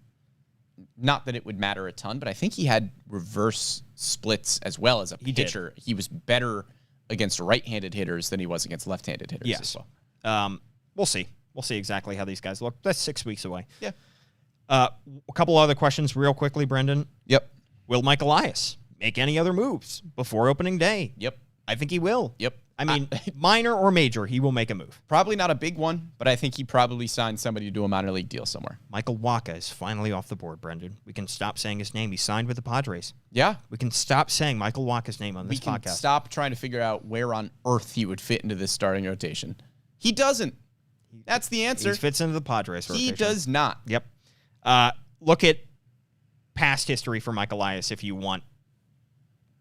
not that it would matter a ton, but I think he had reverse splits as well as a pitcher. He was better against right-handed hitters than he was against left-handed hitters as well. We'll see. We'll see exactly how these guys look. That's 6 weeks away. Yeah. A couple other questions real quickly, Brendan. Yep. Will Mike Elias make any other moves before opening day? Yep. I think he will. Yep. I mean, minor or major, he will make a move. Probably not a big one, but I think he probably signed somebody to do a minor league deal somewhere. Michael Wacha is finally off the board, Brendan. We can stop saying his name. He signed with the Padres. Yeah. We can stop saying Michael Wacha's name on this podcast. We can stop trying to figure out where on earth he would fit into this starting rotation. He doesn't. That's the answer. He fits into the Padres rotation. He does not. Yep. Look at past history for Mike Elias if you want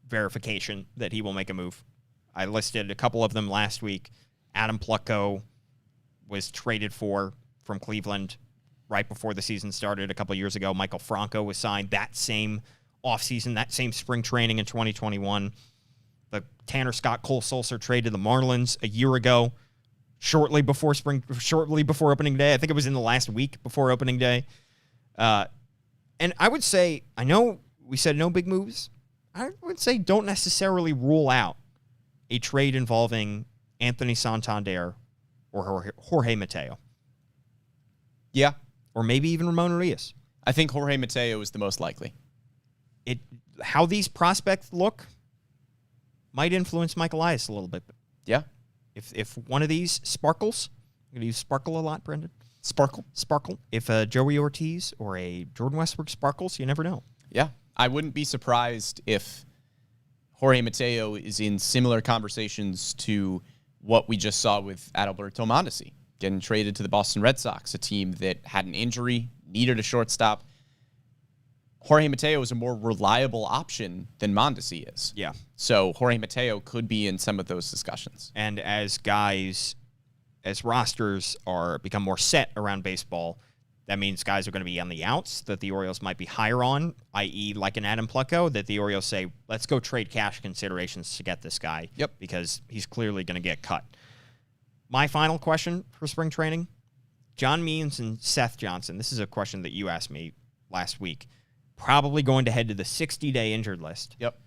verification that he will make a move. I listed a couple of them last week. Adam Plutko was traded from Cleveland right before the season started a couple of years ago. Michael Franco was signed that same offseason, that same spring training in 2021. The Tanner Scott Cole Sulser trade to the Marlins a year ago, shortly before opening day. I think it was in the last week before opening day. And I would say, I know we said no big moves. I would say don't necessarily rule out a trade involving Anthony Santander or Jorge Mateo. Yeah. Or maybe even Ramon Urias. I think Jorge Mateo is the most likely. How these prospects look might influence Mike Elias a little bit. Yeah. If one of these sparkles, I'm going to use sparkle a lot, Brendan. Sparkle. If a Joey Ortiz or a Jordan Westbrook sparkles, you never know. Yeah. I wouldn't be surprised if Jorge Mateo is in similar conversations to what we just saw with Adalberto Mondesi, getting traded to the Boston Red Sox, a team that had an injury, needed a shortstop. Jorge Mateo is a more reliable option than Mondesi is. Yeah. So Jorge Mateo could be in some of those discussions. And as rosters become more set around baseball, that means guys are going to be on the outs that the Orioles might be higher on, i.e. like an Adam Plutko, that the Orioles say, let's go trade cash considerations to get this guy. Yep. Because he's clearly going to get cut. My final question for spring training, John Means and Seth Johnson. This is a question that you asked me last week. Probably going to head to the 60-day injured list. Yep.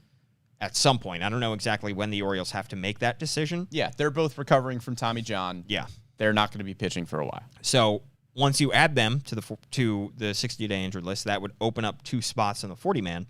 At some point. I don't know exactly when the Orioles have to make that decision. Yeah, they're both recovering from Tommy John. Yeah. They're not going to be pitching for a while. So once you add them to the 60-day injured list, that would open up 2 spots in the 40-man.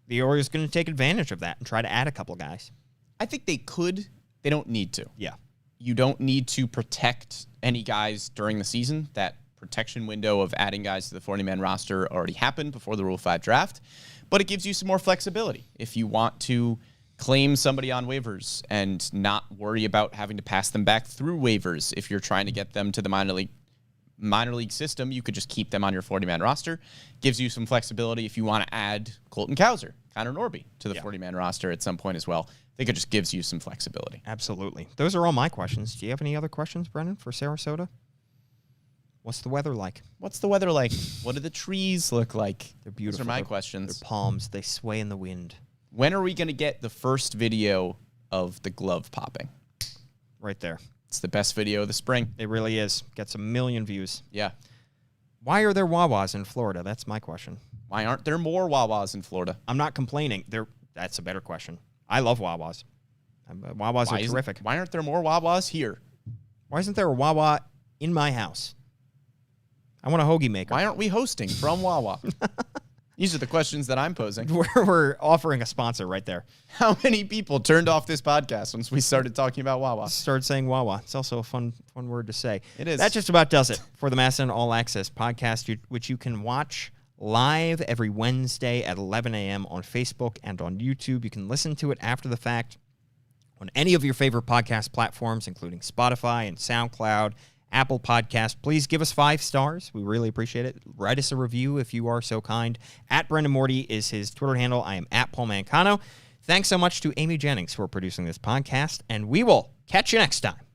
The Orioles are going to take advantage of that and try to add a couple guys. I think they could. They don't need to. Yeah. You don't need to protect any guys during the season. That protection window of adding guys to the 40-man roster already happened before the Rule 5 draft. But it gives you some more flexibility. If you want to claim somebody on waivers and not worry about having to pass them back through waivers, if you're trying to get them to the minor league system, you could just keep them on your 40-man roster. Gives you some flexibility if you want to add Colton Cowser, Connor Norby to the 40-man roster at some point as well. I think it just gives you some flexibility. Absolutely. Those are all my questions. Do you have any other questions, Brendan, for Sarasota? What's the weather like? What's the weather like? What do the trees look like? They're beautiful. Those are my questions. They're palms. They sway in the wind. When are we going to get the first video of the glove popping? Right there. It's the best video of the spring. It really is. Gets 1 million views. Yeah. Why are there Wawas in Florida? That's my question. Why aren't there more Wawas in Florida? I'm not complaining. That's a better question. I love Wawas. Wawas are terrific. Why aren't there more Wawas here? Why isn't there a Wawa in my house? I want a hoagie maker. Why aren't we hosting from Wawa? These are the questions that I'm posing. We're offering a sponsor right there. How many people turned off this podcast once we started talking about Wawa? Started saying Wawa. It's also a fun word to say. It is. That just about does it for the MASN All Access Podcast, which you can watch live every Wednesday at 11 a.m. on Facebook and on YouTube. You can listen to it after the fact on any of your favorite podcast platforms, including Spotify and SoundCloud, Apple Podcast. Please give us 5 stars. We really appreciate it. Write us a review if you are so kind. At Brendan Morty is his Twitter handle. I am at Paul Mancano. Thanks so much to Amy Jennings for producing this podcast, and we will catch you next time.